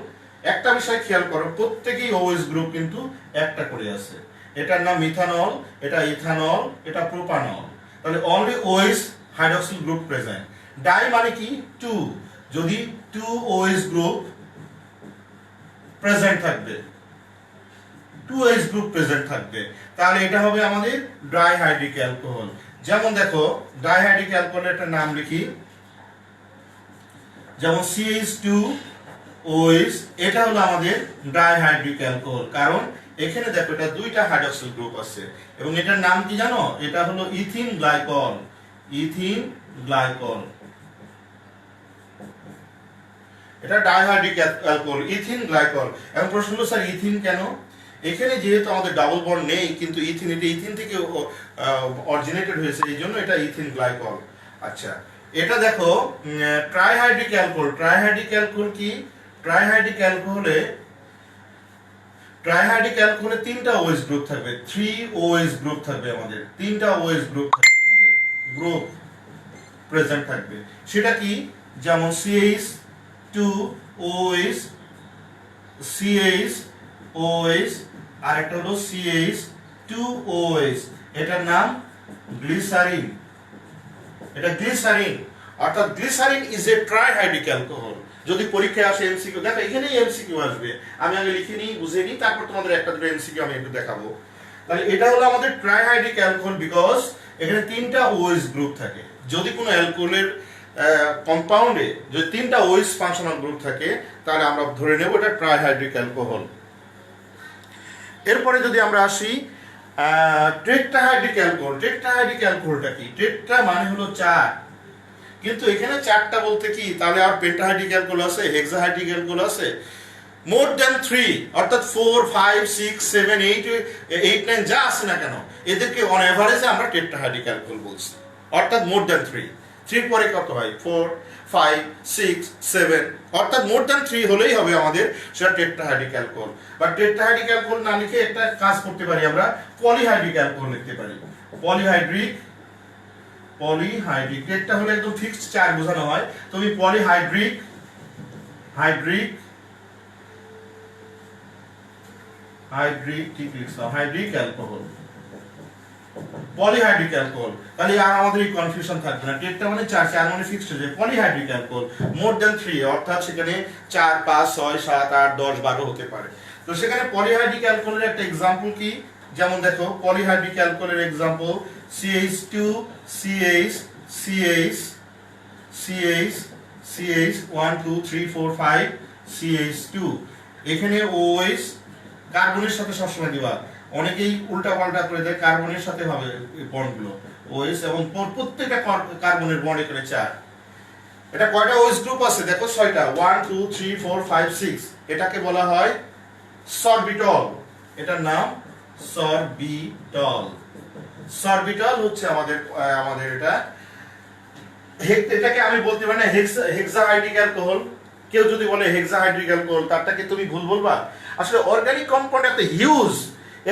Speaker 1: একটা বিষয় খেয়াল করো, প্রত্যেকই OH গ্রুপ কিন্তু একটা করে আছে। এটার নাম মিথানল, এটা ইথানল, এটা প্রোপানল। তাহলে only OH hydroxyl group present. Di মানে কি? 2, যদি 2 OH গ্রুপ প্রেজেন্ট থাকবে, 2 OH গ্রুপ প্রেজেন্ট থাকবে, তাহলে এটা হবে আমাদের ডাইহাইড্রিক অ্যালকোহল। যেমন দেখো ডাইহাইড্রিক অ্যালকোহলের একটা নাম লিখি, যেমন CH2OH, এটা হলো আমাদের ডাইহাইড্রিক অ্যালকোহল। কারণ এখানে দেখো এটা 2টা হাইড্রক্সিল গ্রুপ আছে এবং এটার নাম কি জানো? এটা হলো ইথিন গ্লাইকল। এটা ডাইহাইড্রিক অ্যালকোহল, ইথিন গ্লাইকল। এখন প্রশ্ন হলো স্যার ইথিন কেন? এখানে যেহেতু আমাদের ডাবল বন্ড নেই, কিন্তু ইথিন, এটা ইথিন থেকে অরিজিনেটেড হয়েছে, এই জন্য এটা ইথিন গ্লাইকল। আচ্ছা, এটা দেখো ট্রাইহাইড্রিক অ্যালকোহল। ট্রাইহাইড্রিক অ্যালকোহল কি? ট্রাইহাইড্রিক অ্যালকোহলে তিনটা ওএইচ গ্রুপ থাকবে, 3 ওএইচ গ্রুপ থাকবে, আমাদের তিনটা ওএইচ গ্রুপ থাকবে, আমাদের গ্রুপ প্রেজেন্ট থাকবে। সেটা কি? যেমন CH2OH, CHOH, আর একটা হলো CH2OH, এটার নাম গ্লিসারিন। এটা গ্লিসারিন, অর্থাৎ glycerine is a trihydric alcohol. যদি পরীক্ষায় আসে এমসিকিউ, দেখো এখানেই এমসিকিউ আসবে, আমি আগে লিখে নিই, বুঝে নিই, তারপর তোমাদের একটা দুটো এমসিকিউ আমি একটু দেখাবো। তাহলে এটা হলো আমাদের ট্রাইহাইড্রিক অ্যালকোহল, বিকজ এখানে তিনটা ওএইচ গ্রুপ থাকে। যদি কোনো অ্যালকোহলের কম্পাউন্ডে যদি তিনটা ওএইচ ফাংশনাল গ্রুপ থাকে, তাহলে আমরা ধরে নেব এটা ট্রাইহাইড্রিক অ্যালকোহল। এরপরে যদি আমরা আসি টেট্রাহাইড্রিক অ্যালকোহল। টেট্রাহাইড্রিক অ্যালকোহলটা কি? টেট্রা মানে হলো 4, কিন্তু এখানে 4টা বলতে কি, তাহলে আর পেন্টাহাইড্রিক অ্যালকোহল আছে, হেক্সাহাইড্রিক অ্যালকোহল আছে, মোর দ্যান 3, অর্থাৎ 4, 5, 6, 7, 8, 9 যা আছে না কেন, এদেরকে অন এভারেজে আমরা টেট্রাহাইড্রিক অ্যালকোহল বলছি, অর্থাৎ মোর দ্যান 3। 3 পরে কত হয়? 4, 5, 6, 7, অর্থাৎ মোর দ্যান 3 হলেই হবে আমাদের সেটা টেট্রাহাইড্রিক অ্যালকোহল। বা টেট্রাহাইড্রিক অ্যালকোহল না লিখে একটা কাজ করতে পারি, আমরা পলিহাইড্রিক অ্যালকোহল লিখতে পারি। পলিহাইড্রিক টেট্রা হলে একদম ফিক্সড 4 বোঝানো হয়, তুমি পলিহাইড্রিক ঠিক লিখছো, হাইড্রিক অ্যালকোহল, পলিহাইড্রিক অ্যালকোহল। তাহলে আর আমাদের এই কনফিউশন থাকবে না, টেট্রা মানে 4 মানে ফিক্সড হয়ে যায়। পলিহাইড্রিক অ্যালকোহল মোর দ্যান 3, অর্থাৎ সেখানে 4, 5, 6, 7, 8, 10, 12 হতে পারে। তো সেখানে পলিহাইড্রিক অ্যালকোহলের একটা एग्जांपल কি? যেমন দেখো পলিহাইড্রিক অ্যালকোহলের एग्जांपल CH2CH 1 2 3 4 5 CH2। এখানে OH কার্বনের সাথে সবসময় দিবা, অনেকেই উল্টা পাল্টা করে দেয়, কার্বনের সাথে হবে বন্ডগুলো OH, এবং প্রত্যেকটা কার্বনের বন্ড এখানে 4। এটা কয়টা OH গ্রুপ আছে দেখো? 6টা, 1 2 3 4 5 6। এটাকে বলা হয় সরবিটল। এটার নাম সরবিটল হচ্ছে আমাদের এটাকে আমি বলতে পারি না হেক্সাহাইড্রিক অ্যালকোহল। কেউ যদি বলে হেক্সাহাইড্রিক অ্যালকোহল, তারটাকে তুমি ভুল বলবা। আসলে অর্গানিক কম্পাউন্ড এত হিউজ,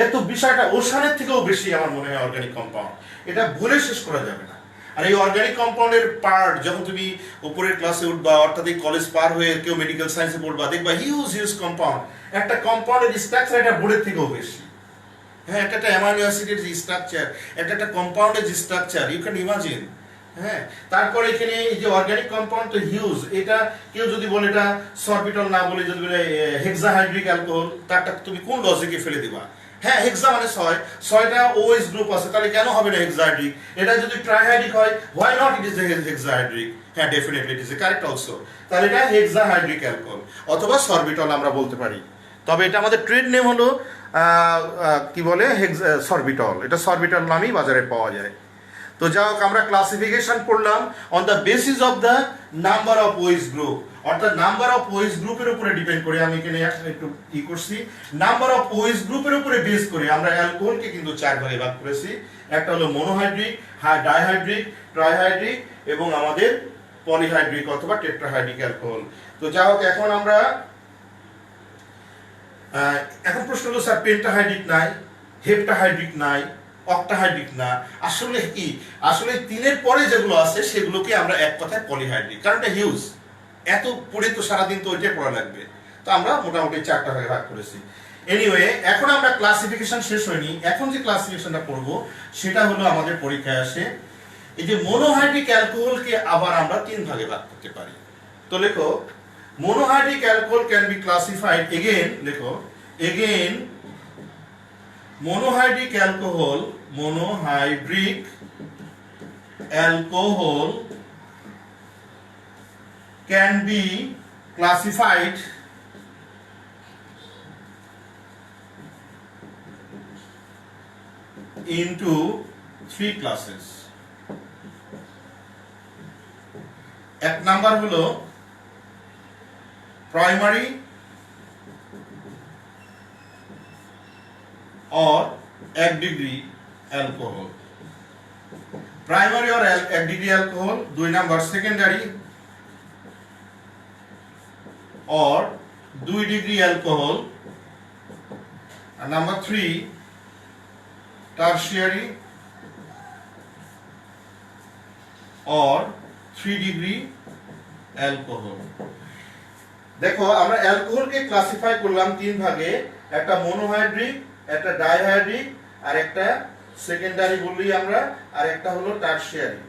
Speaker 1: এত বিষয়টা ওশানের থেকেও বেশি আমার মনে হয় অর্গানিক কম্পাউন্ড, এটা বলে শেষ করা যাবে না। আর এই অর্গানিক কম্পাউন্ডের পার্ট যখন তুমি উপরের ক্লাসে উঠবা, অর্থাৎ এই কলেজ পার হয়ে কেউ মেডিকেল সায়েন্সে পড়বা, দেখবা হিউজ কম্পাউন্ড। একটা কম্পাউন্ডের স্ট্রাকচার এটা বোর্ডের থেকেও বেশি। হ্যাঁ, একটা অ্যামাইনো অ্যাসিডের যে স্ট্রাকচার, একটা কম্পাউন্ডের যে স্ট্রাকচার, ইউ ক্যান ইমাজিন। হ্যাঁ, তারপরে এখানে এই যে অর্গানিক কম্পাউন্ড তো হিউজ। এটা কেউ যদি বলে এটা সরবিটল না বলে যদি বলে হেক্সাহাইড্রিক অ্যালকোহল, তারটা তুমি কোন লজিকে ফেলে দিবা? হ্যাঁ, হেক্সা মানে 6টা OH গ্রুপ আছে, তাহলে কেন হবে না হেক্সাহাইড্রিক? এটা যদি ট্রাইহাইড্রিক হয়, হোয়াই নট ইট ইজ হেক্সাহাইড্রিক? হ্যাঁ, definitely it is correct also. তাহলে এটা হেক্সাহাইড্রিক অ্যালকোহল অথবা সরবিটল আমরা বলতে পারি। তবে এটা আমাদের ট্রেড নেম হলো কি বলে সরবিটল। এটা সরবিটল নামেই বাজারে পাওয়া যায়। তো যাই হোক, আমরা ক্লাসিফিকেশন করলাম on the basis of the number of OH group, অর্থাৎ নাম্বার অফ ওএইচ গ্রুপের উপরে ডিপেন্ড করে। আমি এখানে একটু করছি, নাম্বার অফ ওএইচ গ্রুপের উপরে বেস করে আমরা অ্যালকোহলকে কিন্তু 4 ভাগে ভাগ করেছি। একটা হলো মনোহাইড্রিক, ডাইহাইড্রিক, ট্রাইহাইড্রিক এবং আমাদের পলিহাইড্রিক অথবা টেট্রাহাইড্রিক অ্যালকোহল। তো যাই হোক, এখন প্রশ্ন হলো স্যার পেন্টাহাইড্রিক নাই, হেপ্টাহাইড্রিক নাই, অক্টাহাইড্রিক না, আসলে কি? আসলে 3-এর পরে যেগুলো আছে সেগুলোকে আমরা এক কথায় পলিহাইড্রিক, কারণ এটা হিউজ, এত পড়ে তো সারাদিন তো ওইটাই পড়া লাগবে। তো আমরা মোটামুটি 4টা ভাগে ভাগ করেছি। এনিওয়ে, এখন আমরা ক্লাসিফিকেশন শেষ হয়নি, এখন যে ক্লাসিফিকেশনটা করব সেটা হলো আমাদের পরীক্ষায় আসে এই যে মনোহাইড্রিক অ্যালকোহলকে আবার আমরা 3 ভাগে ভাগ করতে পারি। তো লেখো, monohydric alcohol can be classified again, লেখো again, monohydric alcohol can be classified into 3 classes. এক নাম্বার হলো primary or 1 degree alcohol. Primary और 1 डिग्री अल्कोहल, 2 नंबर सेकेंडरी और 2 डिग्री अल्कोहल, नंबर 3 টারশিয়ারি और 3 ডিগ্রি অ্যালকোহল। দেখো আমরা অ্যালকোহলকে ক্লাসিফাই করলাম 3 ভাগে, একটা মনোহাইড্রিক, একটা ডাইহাইড্রিক আর একটা সেকেন্ডারি বললি আমরা, আর একটা হলো টারশিয়ারি।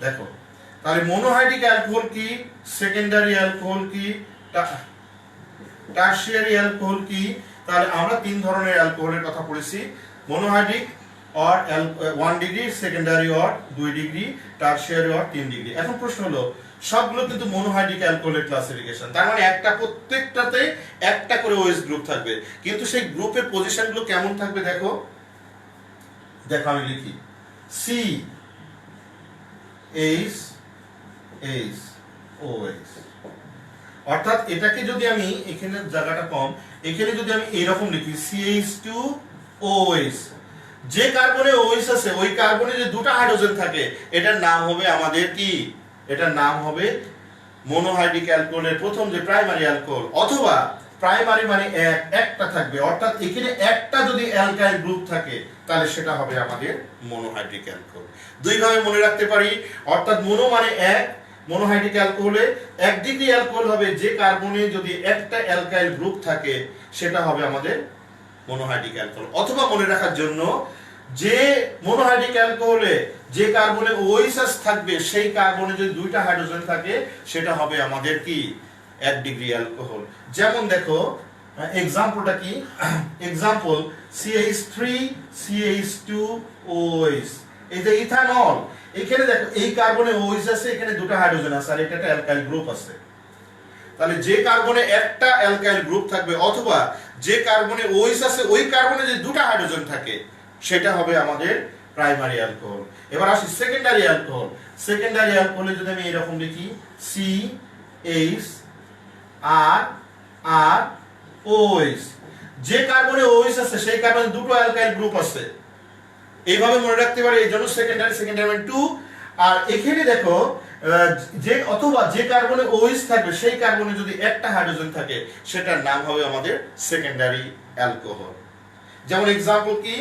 Speaker 1: দেখো তাহলে মনোহাইড্রিক অ্যালকোহল কি, সেকেন্ডারি অ্যালকোহল কি, টারশিয়ারি অ্যালকোহল কি? তাহলে আমরা 3 ধরনের অ্যালকোহলের কথা পড়েছি, মনোহাইড্রিক और 1 ডিগ্রি, সেকেন্ডারি और 2 ডিগ্রি, টারশিয়ারি और 3 ডিগ্রি। এখন প্রশ্ন হলো সবগুলো কিন্তু মনোহাইড্রিক অ্যালকোহলের ক্লাসিফিকেশন, তার মানে একটা প্রত্যেকটাতে একটা করে ওএইচ গ্রুপ থাকবে, কিন্তু সেই গ্রুপের পজিশনগুলো কেমন থাকবে দেখো। দেখো আমি লিখি সি এইচ এইচ ওএইচ, অর্থাৎ এটাকে যদি আমি এখানে জায়গাটা কম, এখানে যদি আমি এরকম লিখি CH2OH, যে কার্বনে OH আছে ওই কার্বনে যে দুটো হাইড্রোজেন থাকে এটার নাম হবে আমাদের কি, এটার নাম হবে মনোহাইড্রিক অ্যালকোহলের প্রথম যে প্রাইমারি অ্যালকোহল, অথবা প্রাইমারি মানে একটা থাকবে, অর্থাৎ এখানে একটা যদি অ্যালকাইল গ্রুপ থাকে তাহলে সেটা হবে আমাদের মনোহাইড্রিক অ্যালকোহল। দুই ভাবে মনে রাখতে পারি, অর্থাৎ মনো মানে এক, মনোহাইড্রিক অ্যালকোহলে 1 ডিগ্রি অ্যালকোহল হবে যে কার্বনে যদি একটা অ্যালকাইল গ্রুপ থাকে সেটা হবে আমাদের মনোহাইড্রিক অ্যালকোহল। অথবা মনে রাখার জন্য যে মনোহাইড্রিক অ্যালকোহলে যে কার্বনে OH থাকবে সেই কার্বনে যদি দুইটা হাইড্রোজেন থাকে সেটা হবে আমাদের কি 1 ডিগ্রি অ্যালকোহল। যেমন দেখো এক্সাম্পলটা কি, এক্সাম্পল CH3 CH2OH, এই যে ইথানল, এখানে দেখো এই কার্বনে OH আছে, এখানে দুটো হাইড্রোজেন আছে আর এটা একটা অ্যালকাইল গ্রুপ আছে, তাহলে যে কার্বনে একটা অ্যালকাইল গ্রুপ থাকবে অথবা যে কার্বনে OH আছে ওই কার্বনে যে দুটো হাইড্রোজেন থাকে সেটা হবে আমাদের প্রাইমারি অ্যালকোহল। এবার আসি সেকেন্ডারি অ্যালকোহল। সেকেন্ডারি অ্যালকোহলে যদি আমি এরকম লিখি CHROH, যে কার্বনে OH আছে সেই কার্বনে দুটো অ্যালকাইল গ্রুপ আছে, এইভাবে মনে রাখতে পারি, এই জন্য সেকেন্ডারি, সেকেন্ডারি মানে 2। আর এখানে দেখো যে অথবা যে কার্বনে OH থাকবে সেই কার্বনে যদি একটা হাইড্রোজেন থাকে সেটার নাম হবে আমাদের সেকেন্ডারি অ্যালকোহল। যেমন এক্সাম্পল কি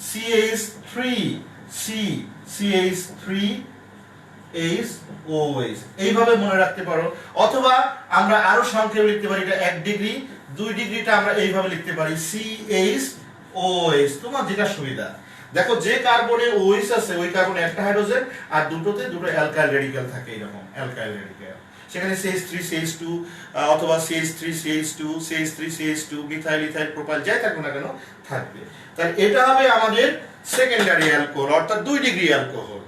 Speaker 1: CH3OH, এইভাবে মনে রাখতে পারো। অথবা আমরা আরো সংক্ষেপে লিখতে পারি, এটা 1 ডিগ্রি, 2 ডিগ্রিটা আমরা এইভাবে লিখতে পারি CHOH, তোমার যেটা সুবিধা। দেখো যে কার্বনে OH আছে ওই কার্বনে একটা হাইড্রোজেন আর দুটোতে দুটো অ্যালকাইল রেডিক্যাল থাকে, এরকম অ্যালকাইল রেডিক্যাল, সেখানে CH3 CH2 অথবা CH3 CH2 CH3 CH2 methyl ethyl propyl যাই থাকুক না কেন থাকবে। তাহলে এটা হবে আমাদের সেকেন্ডারি অ্যালকোহল, অর্থাৎ 2 ডিগ্রি অ্যালকোহল।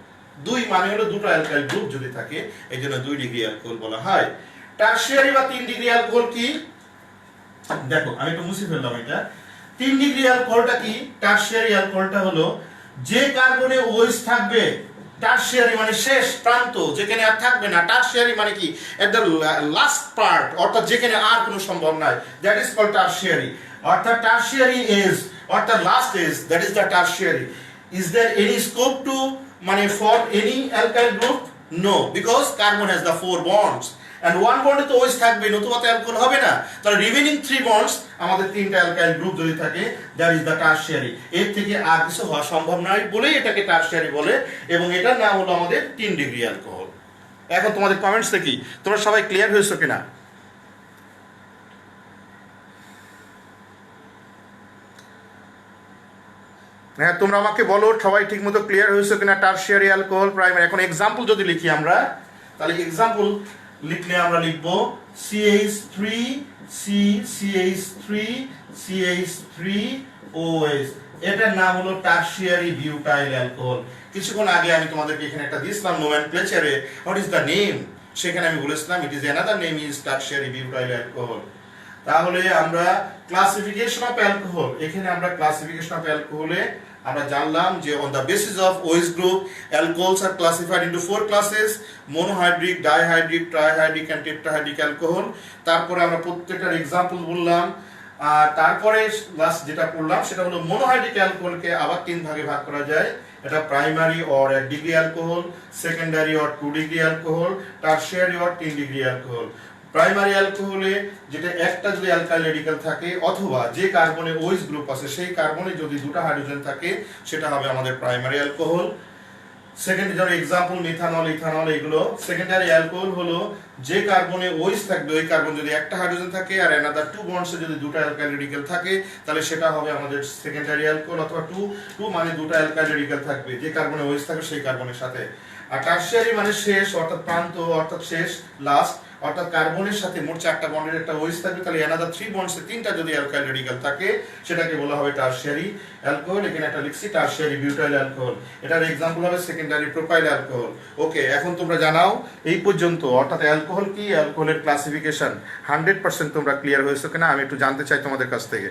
Speaker 1: 2 মানে হলো দুটো অ্যালকাইল গ্রুপ যদি থাকে এই জন্য 2 ডিগ্রি অ্যালকোহল বলা হয়। টারশিয়ারি বা 3 ডিগ্রি অ্যালকোহল কি, দেখো আমি একটু মুছে ফেললাম এটা। 3 ডিগ্রি অ্যালকোহলটা কি, টারশিয়ারি অ্যালকোহলটা হলো যে কার্বনে OH থাকবে, টারশিয়ারি মানে শেষ প্রান্ত, যেখানে আর থাকবে না। টারশিয়ারি মানে কি, এট দ্য লাস্ট পার্ট, অর্থাৎ যেখানে আর কোনো সম্ভব নাই, দ্যাট ইজ কল্ড টারশিয়ারি। অর্থাৎ টারশিয়ারি এজ অর্থাৎ last edge, that is the tertiary. Is there any scope to মানে for any alkyl group? No, because carbon has the 4 bonds and 1 বন্ডে তো OH থাকবে, নতুবা তো অ্যালকোহল হবে না। তাহলে রিমেইনিং 3 বন্ডস আমাদের 3টা অ্যালকাইল গ্রুপ যদি থাকে, দ্যাট ইজ দ্য টারশিয়ারি। এর থেকে আর কিছু হওয়া সম্ভব নয় বলেই এটাকে টারশিয়ারি বলে, এবং এটার নাম হলো আমাদের 3 ডিগ্রি অ্যালকোহল। এখন তোমাদের কমেন্টস দেখি, তোমরা সবাই ক্লিয়ার হয়েছো কিনা? হ্যাঁ, তোমরা আমাকে বলো সবাই ঠিকমতো ক্লিয়ার হয়েছে কিনা টারশিয়ারি অ্যালকোহল, প্রাইমারি। এখন এক্সাম্পল যদি লিখি আমরা, তাহলে এক্সাম্পল লিখলে আমরা লিখবো CH3 CH3OH, এটার নাম হলো টারশিয়ারি বিউটাইল অ্যালকোহল। কিছুক্ষণ আগে আমি তোমাদেরকে এখানে একটা দিয়েছিলাম নোমেনক্লেচারে, হোয়াট ইজ দ্য নেম, সেখানে আমি বলেছিলাম it is another name is tertiary butyl alcohol. তাহলে আমরা ক্লাসিফিকেশন অফ অ্যালকোহল, এখানে আমরা ক্লাসিফিকেশন অফ অ্যালকোহলে আমরা জানলাম যে on the basis of OH group alcohols are classified into 4 classes, monohydric, dihydric, trihydric and tetrahydric alcohol. তারপরে আমরা প্রত্যেকটার এক্সাম্পল বললাম। আর তারপরে লাস্ট যেটা পড়লাম সেটা হলো মোনোহাইড্রিক অ্যালকোহলকে আবার 3 ভাগে ভাগ করা যায়। এটা primary or 1 degree alcohol, secondary or 2 degree alcohol, tertiary or 3 degree alcohol. Primary অ্যালকোহলে যেটা একটা যদি অ্যালকাইল রেডিক্যাল থাকে অথবা যে কার্বনে OH গ্রুপ আছে সেই কার্বনে যদি দুটো হাইড্রোজেন থাকে সেটা হবে আমাদের primary alcohol. Secondary example methanol, ethanol, এগুলো। সেকেন্ডারি অ্যালকোহল হলো যে কার্বনে OH থাকবে ওই কার্বন যদি একটা হাইড্রোজেন থাকে আর অ্যানাদার 2 বন্ডসে যদি দুটো অ্যালকাইল রেডিক্যাল থাকে তাহলে সেটা হবে আমাদের সেকেন্ডারি অ্যালকোহল, অথবা 2 মানে দুটো অ্যালকাইল রেডিক্যাল থাকবে যে কার্বনে OH থাকবে সেই কার্বনের সাথে। আর টারশিয়ারি মানে শেষ, অর্থাৎ প্রান্ত, অর্থাৎ শেষ, লাস্ট, অর্থাৎ কার্বনের সাথে মোট 4টা বন্ডের একটা OH থাকবে, তাহলে অ্যানাদার 3 বন্ডসে 3টা যদি অ্যালকাইল রেডিক্যাল থাকে সেটাকে বলা হবে টারশিয়ারি অ্যালকোহল। এখানে একটা লিখছি টারশিয়ারি বিউটাইল অ্যালকোহল, এটার এক্সাম্পল হবে সেকেন্ডারি প্রোপাইল অ্যালকোহল। ওকে, এখন তোমরা জানাও এই পর্যন্ত, অর্থাৎ অ্যালকোহল কি, অ্যালকোহলের ক্লাসিফিকেশন 100% তোমরা ক্লিয়ার হয়েছে কিনা আমি একটু জানতে চাই তোমাদের কাছ থেকে।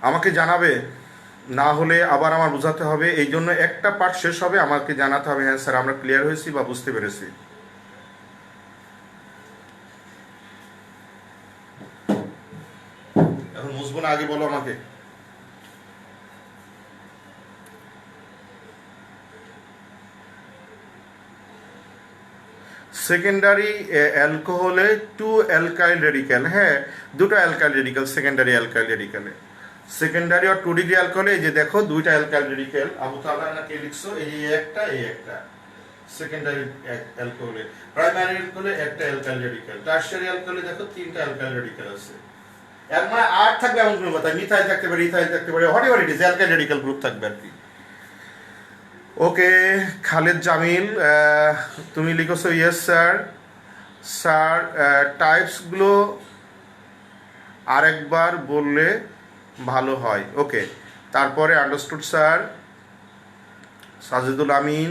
Speaker 1: আমাকে জানাবে, না হলে আবার আমার বোঝাতে হবে। এই জন্য একটা পার্ট শেষ হবে, আমাকে জানাতে হবে হ্যাঁ স্যার আমরা ক্লিয়ার হয়েছি বা বুঝতে পেরেছি। এখন বুঝবো না, আগে বলো আমাকে। সেকেন্ডারি অ্যালকোহলে 2 অ্যালকাইল রেডিক্যাল, হ্যাঁ 2টা অ্যালকাইল রেডিক্যাল সেকেন্ডারি অ্যালকাইল রেডিক্যালে। সেকেন্ডারি আর 2 ডিগ্রি অ্যালকোহলে এই যে দেখো 2টা অ্যালকাইল রেডিক্যাল, আবু তাআলা না কে লিখছো, এই একটা এই একটা। সেকেন্ডারি অ্যালকোহলে, প্রাইমারি অ্যালকোহলে একটা অ্যালকাইল রেডিক্যাল, টারশিয়ারি অ্যালকোহলে দেখো 3টা অ্যালকাইল রেডিক্যাল আছে। এর মানে আর থাকবে এমন কোনো কথা, মিথাইল থাকতে পারে, ইথাইল থাকতে পারে, what ever it is, alkyl radical group থাকবে আর কি। ওকে, খালেদ জামিল তুমি লিখেছো ইয়েস স্যার। স্যার টাইপসগুলো আরেকবার বললে ভালো হয়। ওকে, তারপরে আন্ডারস্টুড স্যার। সাজিদুল আমিন,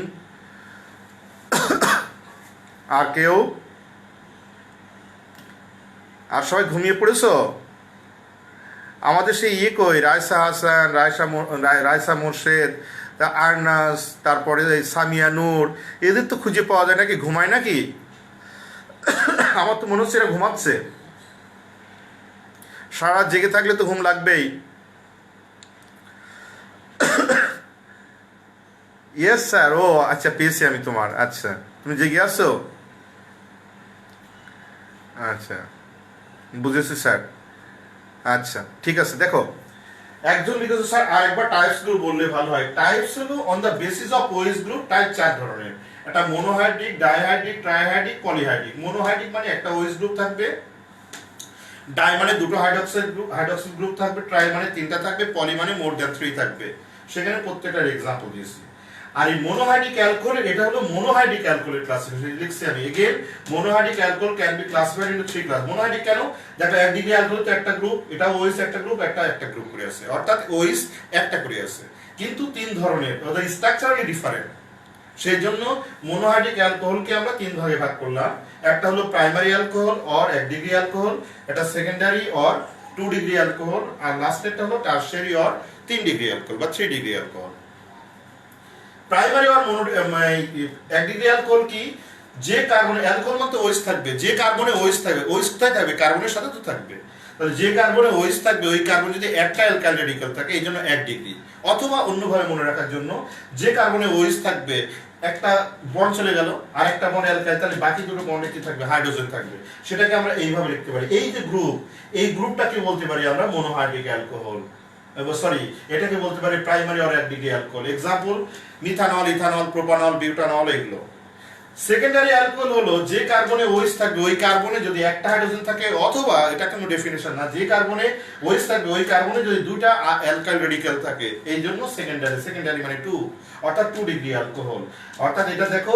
Speaker 1: আর কেউ? আর সবাই ঘুমিয়ে পড়েছো? আমাদের সেই কই, রায়সা হাসান, রায়সা মোর্শেদ, আরনাস, তারপরে সামিয়া নূর, এদের তো খুঁজে পাওয়া যায় নাকি? ঘুমায় নাকি? আমার তো মনে হচ্ছে এরা ঘুমাচ্ছে। সারা জেগে থাকলে তো ঘুম লাগবেই। Yes sir. ও আচ্ছা, পেয়েছি আমি তোমার। আচ্ছা, তুমি জেগে আসো? আচ্ছা, বুঝেছি স্যার। আচ্ছা ঠিক আছে। দেখো, একজন লিখেছে স্যার আরেকবার টাইপস গুলো বললে ভালো হয়। টাইপস হলো on the basis of OH group, type 4 ধরনের। এটা monohydric, dihydric, trihydric, polyhydric. Monohydric মানে একটা OH গ্রুপ থাকবে, ডাই মানে দুটো হাইড্রক্সিল গ্রুপ থাকবে, ট্রাই মানে 3টা থাকবে, পলি মানে মোর দ্যান 3 থাকবে। সেখানে প্রত্যেকটার এক্সাম্পল দিয়েছি। আর এই মোনোহাইড্রিক অ্যালকোহল, এটা হলো মোনোহাইড্রিক অ্যালকোহলের ক্লাসিফিকেশন লিখছি আমি। Again monohydric alcohol can be classified into 3 class. Monohydric কেন? দেখো 1 ডিগ্রি অ্যালকোহল তো একটা গ্রুপ, এটা OH একটা গ্রুপ, একটা গ্রুপ করে আছে, অর্থাৎ OH একটা করে আছে, কিন্তু 3 ধরনের, ওদের স্ট্রাকচারালি ডিফারেন্ট। সেই জন্য মোনোহাইড্রিক অ্যালকোহলকে আমরা 3 ভাগে ভাগ করলাম। একটা হলো primary alcohol or 1 degree alcohol, এটা সেকেন্ডারি অর 2 ডিগ্রি অ্যালকোহল, আর লাস্টেরটা হলো টারশিয়ারি অর 3 ডিগ্রি অ্যালকোহল বা 3 degree alcohol. Primary or 1 degree alcohol কি? যে কার্বনে, অ্যালকোহল মানে OH থাকবে, যে কার্বনে OH থাকবে, OH কোথায় থাকবে? কার্বনের সাথে তো থাকবে। তাহলে যে কার্বনে OH থাকবে ওই কার্বন যদি একটা অ্যালকাইল রেডিক্যাল থাকে, এই জন্য 1 ডিগ্রি। অথবা অন্যভাবে মনে রাখার জন্য, যে কার্বনে OH থাকবে একটা বন্ড চলে গেল, আর একটা বন্ড অ্যালকাইল, তাহলে বাকি দুটো বন্ডে কি থাকবে? হাইড্রোজেন থাকবে। সেটাকে আমরা এইভাবে লিখতে পারি। এই যে গ্রুপ, এই গ্রুপটাকে বলতে পারি আমরা মোনোহাইড্রিক অ্যালকোহল। সরি, এটাকে বলতে পারি primary or 1 degree alcohol. Example methanol, ethanol, propanol, butanol, এগুলো। সেকেন্ডারি অ্যালকোহল হলো যে কার্বনে OH থাকবে ওই কার্বনে যদি একটা হাইড্রোজেন থাকে, অথবা এটা কোনো ডেফিনেশন না, যে কার্বনে OH থাকবে ওই কার্বনে যদি দুইটা অ্যালকাইল রেডিক্যাল থাকে, এই জন্য সেকেন্ডারি। সেকেন্ডারি মানে 2, অর্থাৎ 2 ডিগ্রি অ্যালকোহল। অর্থাৎ এটা দেখো,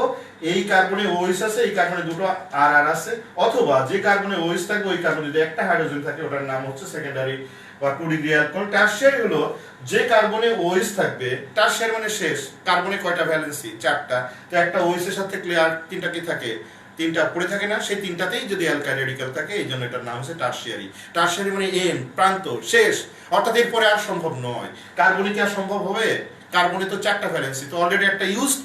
Speaker 1: এই কার্বনে OH আছে, এই কার্বনে দুটো আর আছে, অথবা যে কার্বনে OH থাকবে ওই কার্বনে যদি একটা হাইড্রোজেন থাকে ওটার নাম হচ্ছে সেকেন্ডারি বা 2 ডিগ্রি অ্যালকোহল। টারশিয়ারি হলো যে কার্বনে ওএইচ থাকবে, টারশিয়ারি মানে শেষ, কার্বনে কয়টা ভ্যালেন্সি? 4টা। তো একটা ওএইচ এর সাথে থাকলে আর 3টা কি থাকে? 3টা পড়ে থাকে না? সেই 3টাতেই যদি অ্যালকাইল রেডিক্যাল থাকে, এই জন্য এটার নাম হচ্ছে টারশিয়ারি। টারশিয়ারি মানে এন্ড, প্রান্ত, শেষ, অর্থাৎ এরপরে আর সম্ভব নয়। কার্বনে কি আর সম্ভব হবে? কার্বনে তো 4টা ভ্যালেন্সি, তো অলরেডি একটা ইউজড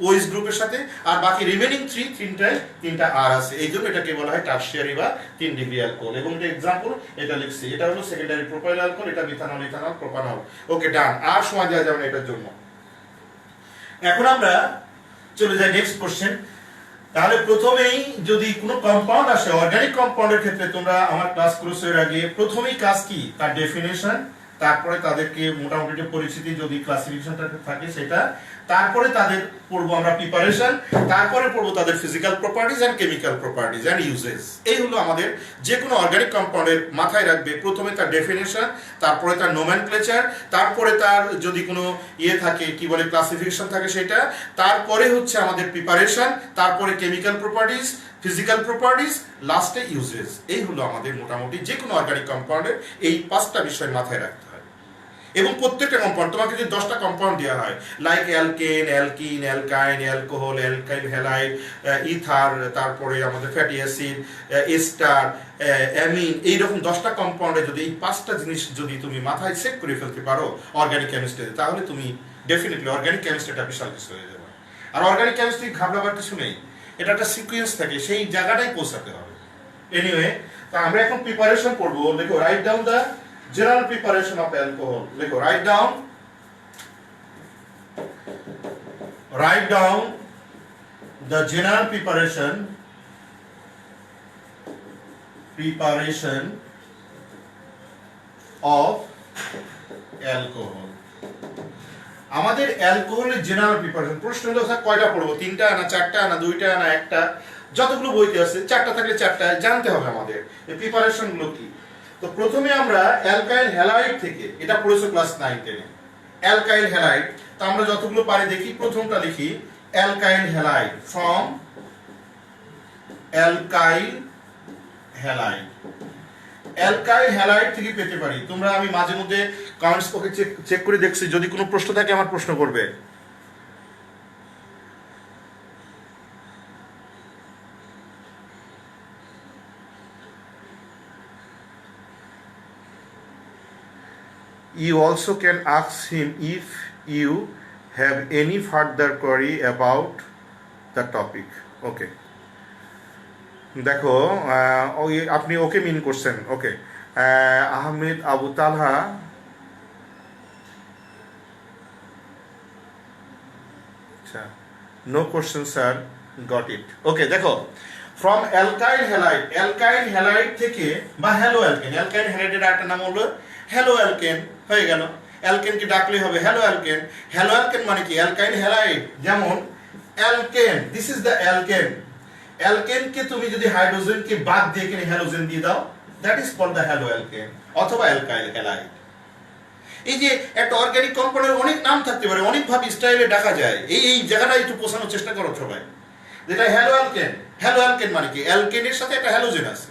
Speaker 1: ওএইচ গ্রুপের সাথে, আর বাকি রিমেনিং 3টা আর আছে, এই জন্য এটাকে বলা হয় টারশিয়ারি বা 3 ডিগ্রি অ্যালকোহল। এবং এটা এক্সাম্পল এটা লিখছি, এটা হলো সেকেন্ডারি প্রোপাইল অ্যালকোহল, এটা মিথানল, ইথানল, প্রোপানল। ওকে, ডান, আর সময় দেওয়া যাবে না এটার জন্য। এখন আমরা চলে যাই নেক্সট কোশ্চেন। তাহলে প্রথমেই যদি কোনো কম্পাউন্ড আসে, অর্গানিক কম্পাউন্ডের ক্ষেত্রে তোমরা আমার ক্লাস কোর্সের আগে প্রথমেই কাজ কি? তার ডেফিনেশন, তারপরে তাদেরকে মোটামুটি পরিচিতি যদি ক্লাসিফিকেশনটা থাকে সেটা, তারপরে তাদের পড়বো আমরা প্রিপারেশন, তারপরে পড়বো তাদের physical properties and chemical properties and uses. এই হলো আমাদের যে কোনো অর্গানিক কম্পাউন্ডের মাথায় রাখবে, প্রথমে তার ডেফিনেশন, তারপরে তার নোমেনক্লেচার, তারপরে তার যদি কোনো থাকে কি বলে ক্লাসিফিকেশন থাকে সেটা, তারপরে হচ্ছে আমাদের প্রিপারেশন, তারপরে কেমিক্যাল প্রপার্টিজ, ফিজিক্যাল প্রপার্টিজ, লাস্টে ইউজেস। এই হলো আমাদের মোটামুটি যে কোনো অর্গানিক কম্পাউন্ডের এই 5টা বিষয় মাথায় রাখতে হয়। এবং প্রত্যেকটা কম্পাউন্ড, তোমাকে যদি 10টা কম্পাউন্ড দেওয়া হয়, like alkane, alkyne, অ্যালকাইন, alcohol, alkyl halide, ether, তারপরে আমাদের ফ্যাটি অ্যাসিড, এস্টার, অ্যামিন, এইরকম 10টা কম্পাউন্ডে যদি এই 5টা জিনিস যদি তুমি মাথায় সেট করে ফেলতে পারো অর্গানিক কেমিস্ট্রিতে, তাহলে তুমি ডেফিনেটলি অর্গানিক কেমিস্ট্রিটা বিশাল কিছু হয়ে যাবে। আর অর্গানিক কেমিস্ট্রি ঘাবড়াবার কিছু নেই, এটা একটা সিকোয়েন্স থাকে, সেই জায়গাটাই পৌঁছাতে হবে। এনিওয়ে, তা আমরা এখন প্রিপারেশন করবো। দেখো, write down the general preparation of alcohol. Lekho, write down the general preparation of alcohol. আমাদের অ্যালকোহলের জেনারেল প্রিপারেশন, প্রশ্ন হলো স্যার কয়টা পড়বো? 3টা না 4টা না 2টা না 1টা? যতগুলো বইতে আছে 4টা থাকলে 4টা জানতে হবে আমাদের এই প্রিপারেশন গুলো কি। তো প্রথমে আমরা অ্যালকাইল হ্যালাইড থেকে, এটা পড়েছো ক্লাস 9-10 এ, অ্যালকাইল হ্যালাইড। তো আমরা যতগুলো পারি দেখি, প্রথমটা লিখি alkyl halide, from alkyl halide. Alkyl halide থেকে পেতে পারি তোমরা, আমি মাঝে মধ্যে কমেন্টস বক্সে চেক করে দেখছি, যদি কোনো প্রশ্ন থাকে আমার প্রশ্ন করবে। You also can ask him if you have any further query about the topic. Okay. দেখো, আপনি ওকে মিন করছেন। ওকে, আহমেদ আবু তালহা, আচ্ছা, no question sir, got it. Okay, দেখো, from alkyl halide, alkyl halide থেকে বা হ্যালো অ্যালকেন, অ্যালকাইল হ্যালাইডের একটা নাম হলো হ্যালো অ্যালকেন, হয়ে গেল। অ্যালকেনকে ডাকলে হবে হ্যালো অ্যালকেন। হ্যালো অ্যালকেন মানে কি? অ্যালকাইল হ্যালাইড, যেমন alkane, this is the alkane. অ্যালকেনকে তুমি যদি হাইড্রোজেনকে বাদ দিয়ে এখানে হ্যালোজেন দিয়ে দাও, that is called the halo alkane অথবা অ্যালকাইল হ্যালাইড। এই যে একটা অর্গানিক কম্পাউন্ডের অনেক নাম থাকতে পারে, অনেকভাবে স্টাইলে ডাকা যায়, এই জায়গাটা একটু পোষানোর চেষ্টা করো সবাই। যেটা হ্যালো অ্যালকেন, হ্যালো অ্যালকেন মানে কি? অ্যালকেনের সাথে একটা হ্যালোজেন আছে,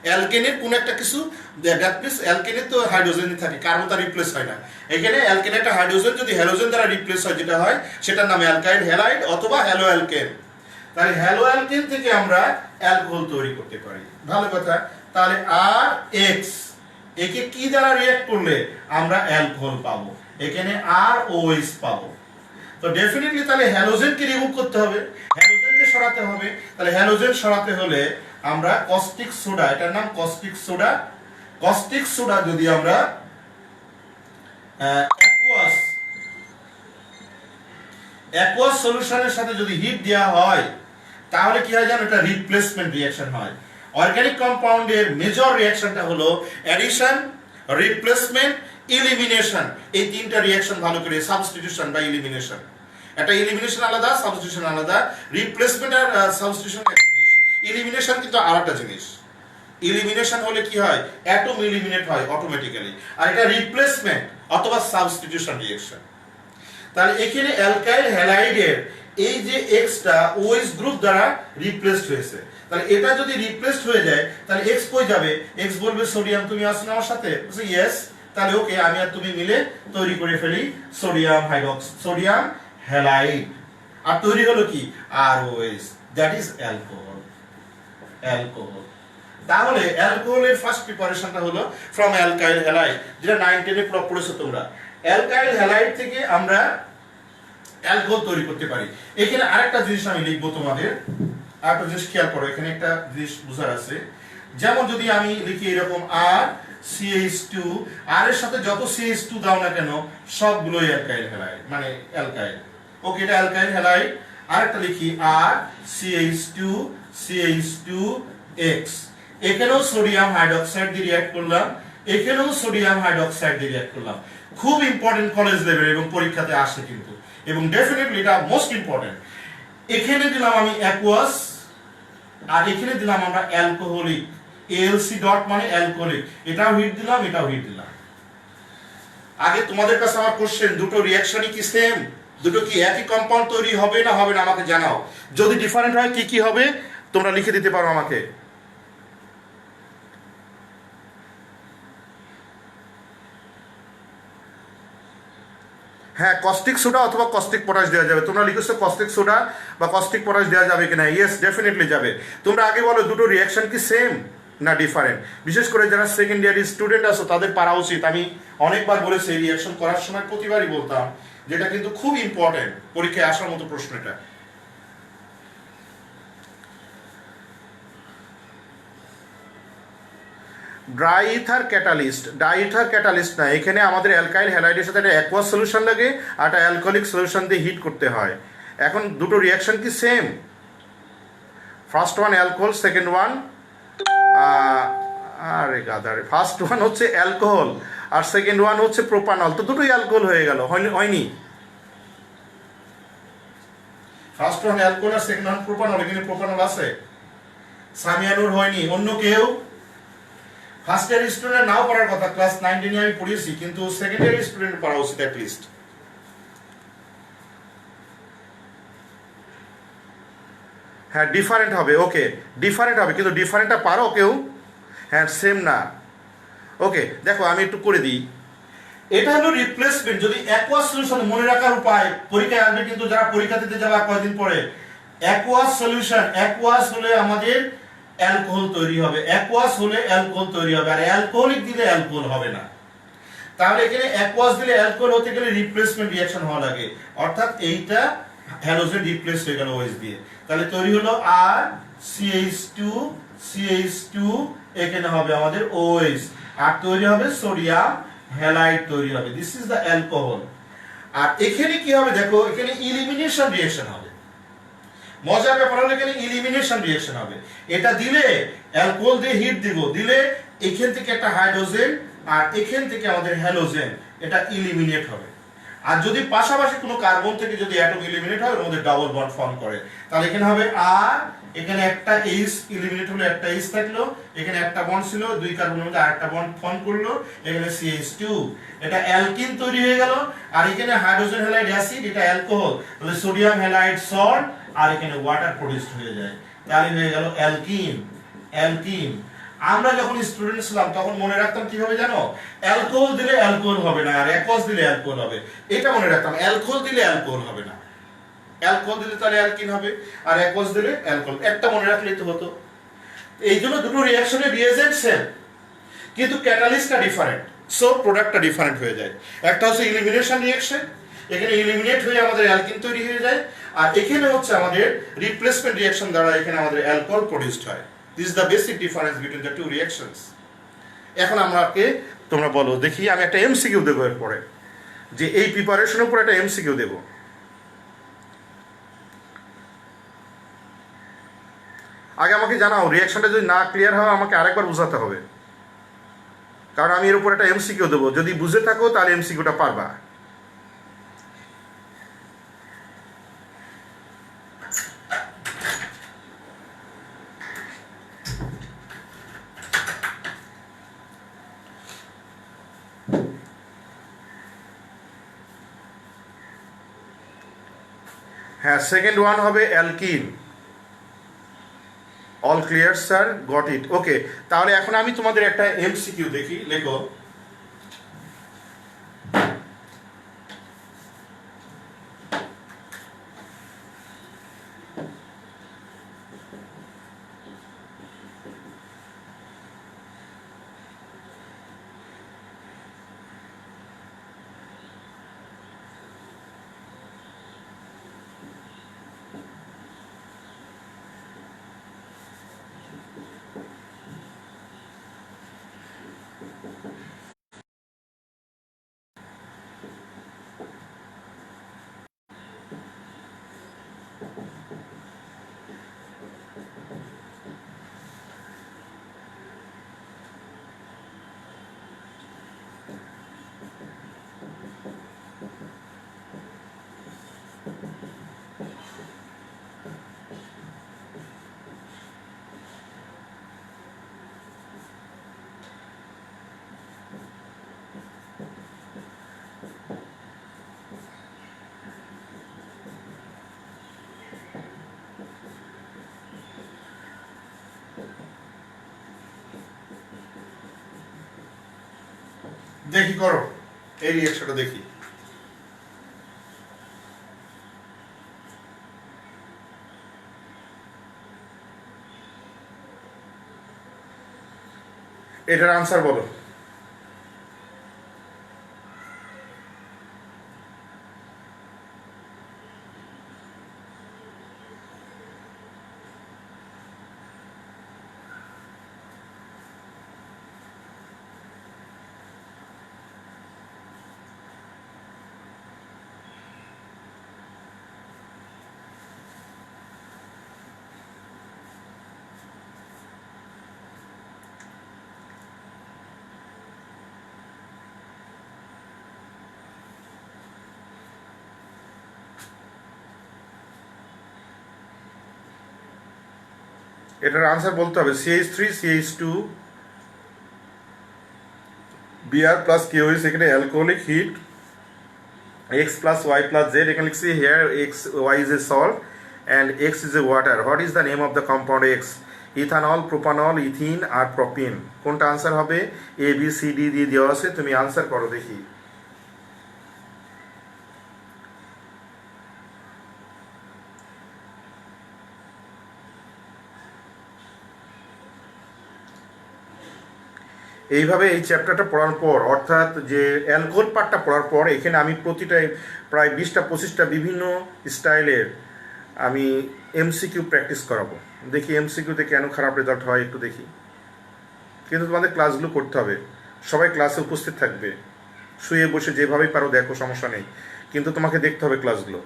Speaker 1: অ্যালকেনের কোন একটা কিছু, দ্যাট মিন্স অ্যালকেনের তো হাইড্রোজেন থাকে, কার্বন তার রিপ্লেস হয় না। এখানে অ্যালকেন একটা হাইড্রোজেন যদি হ্যালোজেন দ্বারা রিপ্লেস হয়, যেটা হয় সেটার নাম অ্যালকাইল হ্যালাইড অথবা হ্যালো অ্যালকেন। তাহলে হ্যালো অ্যালকেন থেকে আমরা অ্যালকোহল তৈরি করতে পারি, ভালো কথা। তাহলে আর এক্স, একে কি দ্বারা রিঅ্যাক্ট করলে আমরা অ্যালকোহল পাবো? এখানে আর ওএইচ পাবো। তো ডেফিনেটলি তাহলে হ্যালোজেনকে রিমুভ করতে হবে, হ্যালোজেনকে সরাতে হবে। তাহলে হ্যালোজেন সরাতে হলে আমরা কস্টিক সোডা, এটার নাম কস্টিক সোডা, কস্টিক সোডা যদি আমরা অ্যাকুয়াস সলিউশনের সাথে যদি হিট দেওয়া হয়, তাহলে কি হয় জানো? এটা রিপ্লেসমেন্ট রিঅ্যাকশন হয়। অর্গানিক কম্পাউন্ডের মেজর রিঅ্যাকশনটা হলো অ্যাডিশন, রিপ্লেসমেন্ট, ইলিমিনেশন। এই 3টা রিঅ্যাকশন ভালো করে, সাবস্টিটিউশন বা ইলিমিনেশন। একটা ইলিমিনেশন আলাদা, সাবস্টিটিউশন আলাদা। রিপ্লেসমেন্ট আর সাবস্টিটিউশন এক জিনিস, ইলিমিনেশন কিন্তু আরেকটা জিনিস। ইলিমিনেশন হলে কি হয়? অ্যাটম ইলিমিনেট হয় অটোমেটিক্যালি, আর এটা রিপ্লেসমেন্ট অথবা সাবস্টিটিউশন রিঅ্যাকশন। তাহলে এখানে অ্যালকাইল হ্যালাইডের এই যে এক্সটা ওএইচ গ্রুপ দ্বারা রিপ্লেসড হয়েছে। তাহলে এটা যদি রিপ্লেসড হয়ে যায় তাহলে এক্স কই যাবে? এক্স বলবে সোডিয়াম তুমি আসো না আমার সাথে, বলছে ইয়েস, তাহলে ওকে আমি আর তুমি মিলে তৈরি করে ফেলি সোডিয়াম হ্যালাইড। আর তৈরি হলো কি? ROH, that is alcohol. তাহলে অ্যালকোহলের ফার্স্ট প্রিপারেশনটা হলো ফ্রম অ্যালকাইল হ্যালাইড, যেটা 9 10 এ পড়েছো তোমরা। অ্যালকাইল হ্যালাইড থেকে আমরা অ্যালকোহল তৈরি করতে পারি। এখানে আরেকটা জিনিস আমি লিখবো তোমাদের, আরেকটা জিনিস খেয়াল করো, এখানে একটা জিনিস বোঝার আছে। যেমন যদি আমি লিখি এরকম আর CH2, আর এর সাথে যত CH2 দাও না কেন সবগুলোই অ্যালকাইল হ্যালাইড, মানে অ্যালকাইল। ওকে, এটা অ্যালকাইল হ্যালাইড। আরেকটা লিখি আর CH2X, এখানেও সোডিয়াম হাইড্রোক্সাইড দিয়ে রিঅ্যাক্ট করলাম, এখানেও সোডিয়াম হাইড্রোক্সাইড দিয়ে রিঅ্যাক্ট করলাম। খুব ইম্পর্টেন্ট কলেজ লেভেল এবং পরীক্ষাতে আসে কিন্তু, এবং ডেফিনেটলি এটা মোস্ট ইম্পর্টেন্ট। এখানে দিলাম আমি অ্যাকুয়াস, আর এখানে দিলাম আমরা অ্যালকোহলিক, ALC ডট মানে অ্যালকোহলিক। এটাও হিট দিলাম, এটাও হিট দিলাম। আগে তোমাদের কাছে আমার কোশ্চেন, দুটো রিঅ্যাকশনই কি সেম? দুটো কি একই কম্পাউন্ড তৈরি হবে না হবে না আমাকে জানাও। যদি ডিফারেন্ট হয় কি কি হবে তোমরা লিখে দিতে পারো আমাকে। হ্যাঁ, কস্টিক সোডা অথবা কস্টিক পটাশ দেওয়া যাবে। তোমরা লিখেছো কস্টিক সোডা বা কস্টিক পটাশ দেওয়া যাবে কিনা? ইয়েস, ডেফিনেটলি যাবে। তোমরা আগে বলো দুটো রিঅ্যাকশন কি সেম না ডিফারেন্ট? বিশেষ করে যারা সেকেন্ড ইয়ারের স্টুডেন্ট আছো তাদের পারা উচিত। আমি অনেকবার বলেছি এই রিঅ্যাকশন করার সময় প্রতিবারই বলতাম, যেটা কিন্তু খুব ইম্পর্টেন্ট, পরীক্ষায় আসার মতো প্রশ্ন এটা। ডাইইথার ক্যাটালিস্ট না, এখানে আমাদের অ্যালকাইল হ্যালাইডের সাথে একটা অ্যাকুয়াস সলিউশন লাগে আর একটা অ্যালকোহলিক সলিউশন দিয়ে হিট করতে হয়। এখন দুটো রিঅ্যাকশন কি same? First one alcohol, second one আরে গাদারে, ফার্স্ট ওয়ান হচ্ছে অ্যালকোহল আর সেকেন্ড ওয়ান হচ্ছে প্রোপানল, তো দুটোই অ্যালকোহল হয়ে গেল, হয়নি? ফার্স্ট ওয়ান অ্যালকোহল আর সেকেন্ড ওয়ান প্রোপানল, এখানে প্রোপানল আছে। সামিয়ানুর হয়নি, অন্য কেউ? ফার্স্ট ইয়ার স্টুডেন্ট নাও পড়ার কথা, ক্লাস 9 10 আমি পড়িয়েছি, কিন্তু সেকেন্ড ইয়ার স্টুডেন্ট পড়া উচিত অ্যাট লিস্ট। হ্যাঁ, ডিফারেন্ট হবে, ওকে ডিফারেন্ট হবে, কিন্তু ডিফারেন্টটা পারো কেউ? হ্যাঁ, সেম না। ওকে, দেখো আমি একটু করে দিই। এটা হলো রিপ্লেসমেন্ট। যদি অ্যাকুয়াস সলিউশন, মনে রাখার উপায়, পরীক্ষায় আসবে কিন্তু, যারা পরীক্ষা দিতে যাবে কয়েকদিন পরে, অ্যাকুয়াস সলিউশন, অ্যাকুয়াস হলে আমাদের অ্যালকোহল তৈরি হবে, অ্যাকুয়াস হলে অ্যালকোহল তৈরি হবে, আর অ্যালকোহলিক দিলে অ্যালকোহল হবে না। তাহলে এখানে অ্যাকুয়াস দিলে অ্যালকোহল হতে গেলে রিপ্লেসমেন্ট রিঅ্যাকশন হওয়া লাগে, অর্থাৎ এইটা হ্যালোজেন রিপ্লেস হয়ে গেল OH দিয়ে, তাহলে তৈরি হলো আর CH2, এখানে হবে আমাদের OH, আর তৈরি হবে সোডিয়াম হ্যালাইড তৈরি হবে, দিস ইজ দ্য অ্যালকোহল। আর এখানে কি হবে দেখো, এখানে ইলিমিনেশন রিঅ্যাকশন হবে। মজার ব্যাপার হলো এখানে ইলিমিনেশন রিঅ্যাকশন হবে। এটা দিলে অ্যালকোহল দিয়ে হিট দিব, দিলে এখান থেকে একটা হাইড্রোজেন আর এখান থেকে আমাদের হ্যালোজেন, এটা ইলিমিনেট হবে। আর যদি পাশাপাশি কোনো কার্বন থেকে যদি অ্যাটম ইলিমিনেট হয় ওর মধ্যে ডাবল বন্ড ফর্ম করে, তাহলে এখানে হবে আর, এখানে একটা H ইলিমিনেট হলো, একটা H থাকলো, এখানে একটা বন্ড ছিল, দুই কার্বনের মধ্যে আরেকটা বন্ড ফর্ম করলো, এখানে CH2, এটা অ্যালকিন তৈরি হয়ে গেল। আর এখানে হাইড্রোজেন হ্যালাইড অ্যাসিড, এটা অ্যালকোহল, তাহলে সোডিয়াম হ্যালাইড সল্ট, আর এখানে ওয়াটার প্রোডিউসড হয়ে যায়, তাহলে হয়ে গেল অ্যালকিন। আমরা যখন স্টুডেন্ট ছিলাম তখন মনে রাখতাম কিভাবে জানো, অ্যালকোহল দিলে অ্যালকোহল হবে না, আর অ্যাকুয়াস দিলে অ্যালকোহল হবে, এটা মনে রাখতাম। অ্যালকোহল দিলে অ্যালকোহল হবে না, অ্যালকোহল দিলে তাহলে অ্যালকিন হবে, আর অ্যাকুয়াস দিলে অ্যালকোহল, একটা মনে রাখলেই তো হতো। এই জন্য দুটো রিঅ্যাকশনের রিয়েজেন্ট সেম, কিন্তু ক্যাটালিস্টটা ডিফারেন্ট, সো প্রোডাক্টটা ডিফারেন্ট হয়ে যায়। একটা হচ্ছে ইলিমিনেশন রিঅ্যাকশন, এখানে ইলিমিনেট হয়ে আমাদের অ্যালকিন তৈরি হয়ে যায়, আর এখানে হচ্ছে আমাদের রিপ্লেসমেন্ট রিঅ্যাকশন দ্বারা এখানে আমাদের অ্যালকোহল প্রোডিউসড হয়। This is the basic difference between the two reactions. এখন আমাকে তোমরা বলো দেখি, আমি একটা MCQ দেবো এরপরে, যে এই প্রিপারেশনের উপর একটা MCQ দেবো। আগে আমাকে জানাও, রিঅ্যাকশনটা যদি না ক্লিয়ার হয় আমাকে আরেকবার বোঝাতে হবে, কারণ আমি এর উপর একটা MCQ দেবো। যদি বুঝে থাকো তাহলে MCQটা পারবা। হ্যাঁ, সেকেন্ড ওয়ান হবে alkene. All clear sir, got it, okay. তাহলে এখন আমি তোমাদের একটা এমসিকিউ দেখি, লেখো। দেখি করো, এই রিয়াকশনটা দেখি। এটার আনসার বলো। এটার আনসার বলতে হবে CH3CH2 Br প্লাস KOH, এখানে alcoholic heat X plus Y plus Z, এখানে লিখছি here X Y is a salt and X is a water. What is the name of the compound X? Ethanol, propanol, ethene আর propene. কোনটা answer হবে? ABCD দিয়ে দেওয়া আছে, তুমি answer করো দেখি। এইভাবে এই চ্যাপ্টারটা পড়ার পর, অর্থাৎ যে অ্যালকোহল পার্টটা পড়ার পর, এখানে আমি প্রতিটাই প্রায় 20-25টা বিভিন্ন স্টাইলের আমি এমসিকিউ প্র্যাকটিস করাবো। দেখি এমসিকিউতে কেন খারাপ রেজাল্ট হয় একটু দেখি। কিন্তু তোমাদের ক্লাসগুলো করতে হবে, সবাই ক্লাসে উপস্থিত থাকবে, শুয়ে বসে যেভাবেই পারো দেখো, সমস্যা নেই, কিন্তু তোমাকে দেখতে হবে ক্লাসগুলো।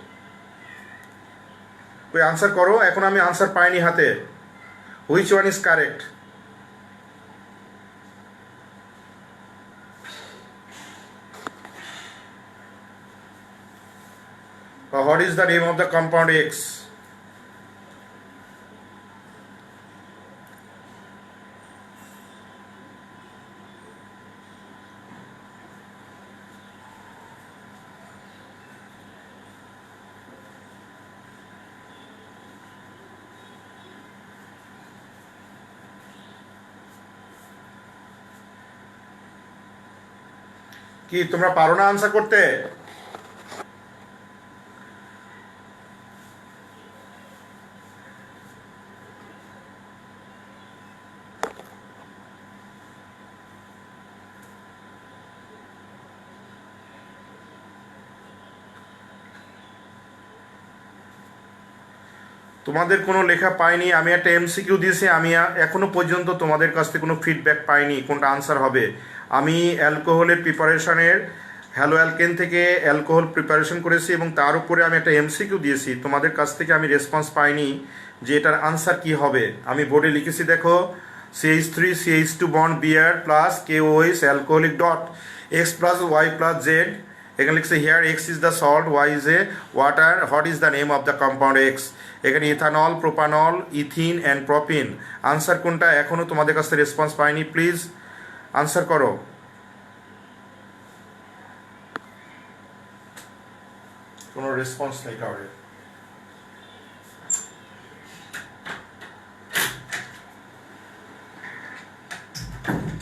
Speaker 1: ওই আনসার করো, এখন আমি আনসার পাইনি হাতে। Which one is correct? What is the name of the compound X? কি তোমরা পারো না আনসার করতে? তোমাদের কোনো লেখা পাইনি, আমি একটা এমসিকিউ দিয়েছি, আমি এখনো পর্যন্ত তোমাদের কাছ থেকে কোনো ফিডব্যাক পাইনি কোনটা আনসার হবে। আমি অ্যালকোহলের প্রিপারেশনের হ্যালো অ্যালকেন থেকে অ্যালকোহল প্রিপারেশন করেছি এবং তার উপরে আমি একটা এমসিকিউ দিয়েছি, তোমাদের কাছ থেকে আমি রেসপন্স পাইনি যে এটার আনসার কি হবে। আমি বোর্ডে লিখেছি দেখো, CH3CH2 bond Br plus KOH alcoholic dot X plus Y plus Z, এখানে লিখছে here X is the salt, Y is a water, what is the name of the compound X? এখানে ethanol, propanol, ethyne and propyne. Answer কোনটা? এখনও তোমাদের কাছে response পাইনি, please answer করো। কোনো রেসপন্স নেই কাউরে।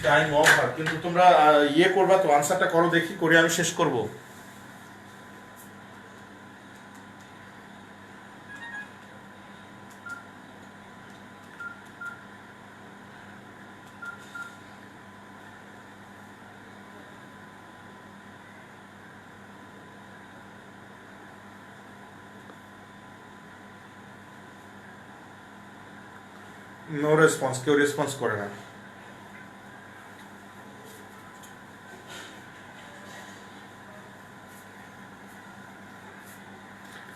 Speaker 1: টাইম ওভার, কিন্তু তোমরা ইয়ে করবা তো, আনসারটা করো দেখি, করে আমি শেষ করব। নো রেসপন্স, কেউ রেসপন্স করে না।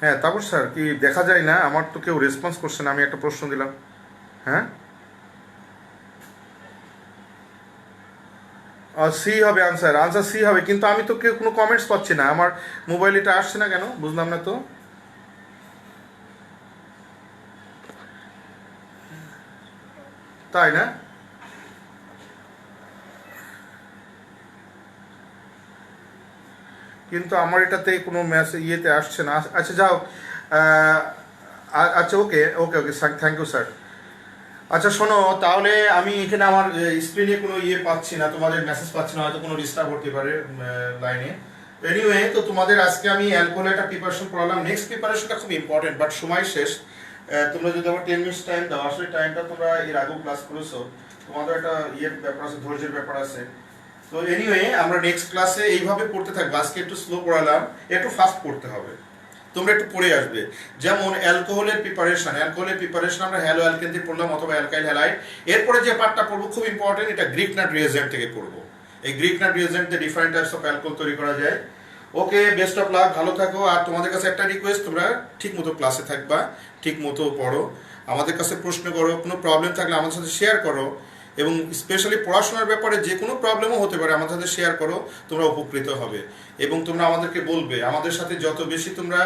Speaker 1: হ্যাঁ তারপর স্যার কি দেখা যায় না, আমার তো কেউ রেসপন্স করছে না, আমি একটা প্রশ্ন দিলাম। হ্যাঁ সি হবে আনসার, আনসার সি হবে, কিন্তু আমি তো কেউ কোনো কমেন্টস পাচ্ছি না, আমার মোবাইল এটা আসছে না কেন বুঝলাম না তো। তাই না? কিন্তু আমার এটাতে কোনো মেসেজ ইয়েতে আসছে না। আচ্ছা যাও, আচ্ছা ওকে ওকে ওকে থ্যাংক ইউ স্যার। আচ্ছা শোনো, তাহলে আমি এখানে আমার স্ক্রিনে কোনো ইয়ে পাচ্ছি না, তোমাদের মেসেজ পাচ্ছি না, হয়তো কোনো ডিস্টার্ব হতে পারে লাইনে। এনিওয়ে, তো তোমাদের আজকে আমি অ্যালকোহল একটা প্রিপারেশন পড়ালাম। নেক্সট প্রিপারেশনটা খুব ইম্পর্টেন্ট, বাট সময় শেষ। তোমরা যদি আবার 10 মিনিটস টাইম দাও, আসলে টাইমটা তোমরা এর আগেও ক্লাস করেছো, তোমাদের একটা ইয়ের ব্যাপার আছে, ধৈর্যের ব্যাপার আছে। তো এনিওয়ে, আমরা নেক্সট ক্লাসে এইভাবে পড়তে থাকবো। আজকে একটু স্লো পড়ালাম, একটু ফাস্ট পড়তে হবে, তোমরা একটু পড়ে আসবে। যেমন অ্যালকোহলের প্রিপারেশন আমরা হ্যালো অ্যালকেন দিয়ে পড়লাম, অথবা অ্যালকাইল হ্যালাইড। এরপরে যে পার্টটা পড়বো খুব ইম্পর্টেন্ট, এটা গ্রিক নাট রিয়েজেন্ট থেকে পড়বো। এই গ্রিক নাট রিয়েজেন্ট দিয়ে ডিফারেন্ট টাইপস অফ অ্যালকোহল তৈরি করা যায়। ওকে, বেস্ট অফ লাক, ভালো থাকো। আর তোমাদের কাছে একটা রিকোয়েস্ট, তোমরা ঠিক মতো ক্লাসে থাকবা, ঠিক মতো পড়ো, আমাদের কাছে প্রশ্ন করো, কোনো প্রবলেম থাকলে আমাদের সাথে শেয়ার করো, এবং স্পেশালি পড়াশোনার ব্যাপারে যে কোনো প্রবলেমও হতে পারে, আমাদের সাথে শেয়ার করো, তোমরা উপকৃত হবে। এবং তোমরা আমাদেরকে বলবে, আমাদের সাথে যত বেশি তোমরা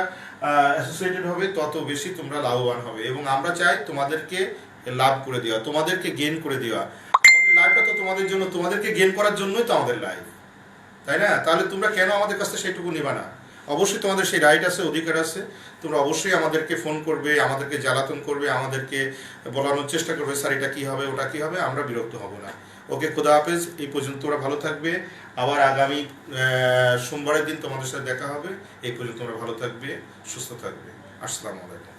Speaker 1: অ্যাসোসিয়েটেড হবে, তত বেশি তোমরা লাভবান হবে। এবং আমরা চাই তোমাদেরকে লাভ করে দেওয়া, তোমাদেরকে গেইন করে দেওয়া। আমাদের লাইফটা তো তোমাদের জন্য, তোমাদেরকে গেইন করার জন্যই তো আমাদের লাইফ, তাই না? তাহলে তোমরা কেন আমাদের কাছ থেকে সেটুকু নিবা না? অবশ্যই তোমাদের সেই রাইট আছে, অধিকার আছে। তোমরা অবশ্যই আমাদেরকে ফোন করবে, আমাদেরকে জ্বালাতন করবে, আমাদেরকে বলানোর চেষ্টা করবে, স্যার এটা কী হবে, ওটা কী হবে। আমরা বিরক্ত হব না। ওকে, খোদা হাফেজ। এই পর্যন্ত তোমরা ভালো থাকবে। আবার আগামী সোমবারের দিন তোমাদের সাথে দেখা হবে। এই পর্যন্ত তোমরা ভালো থাকবে, সুস্থ থাকবে। আসসালামু আলাইকুম।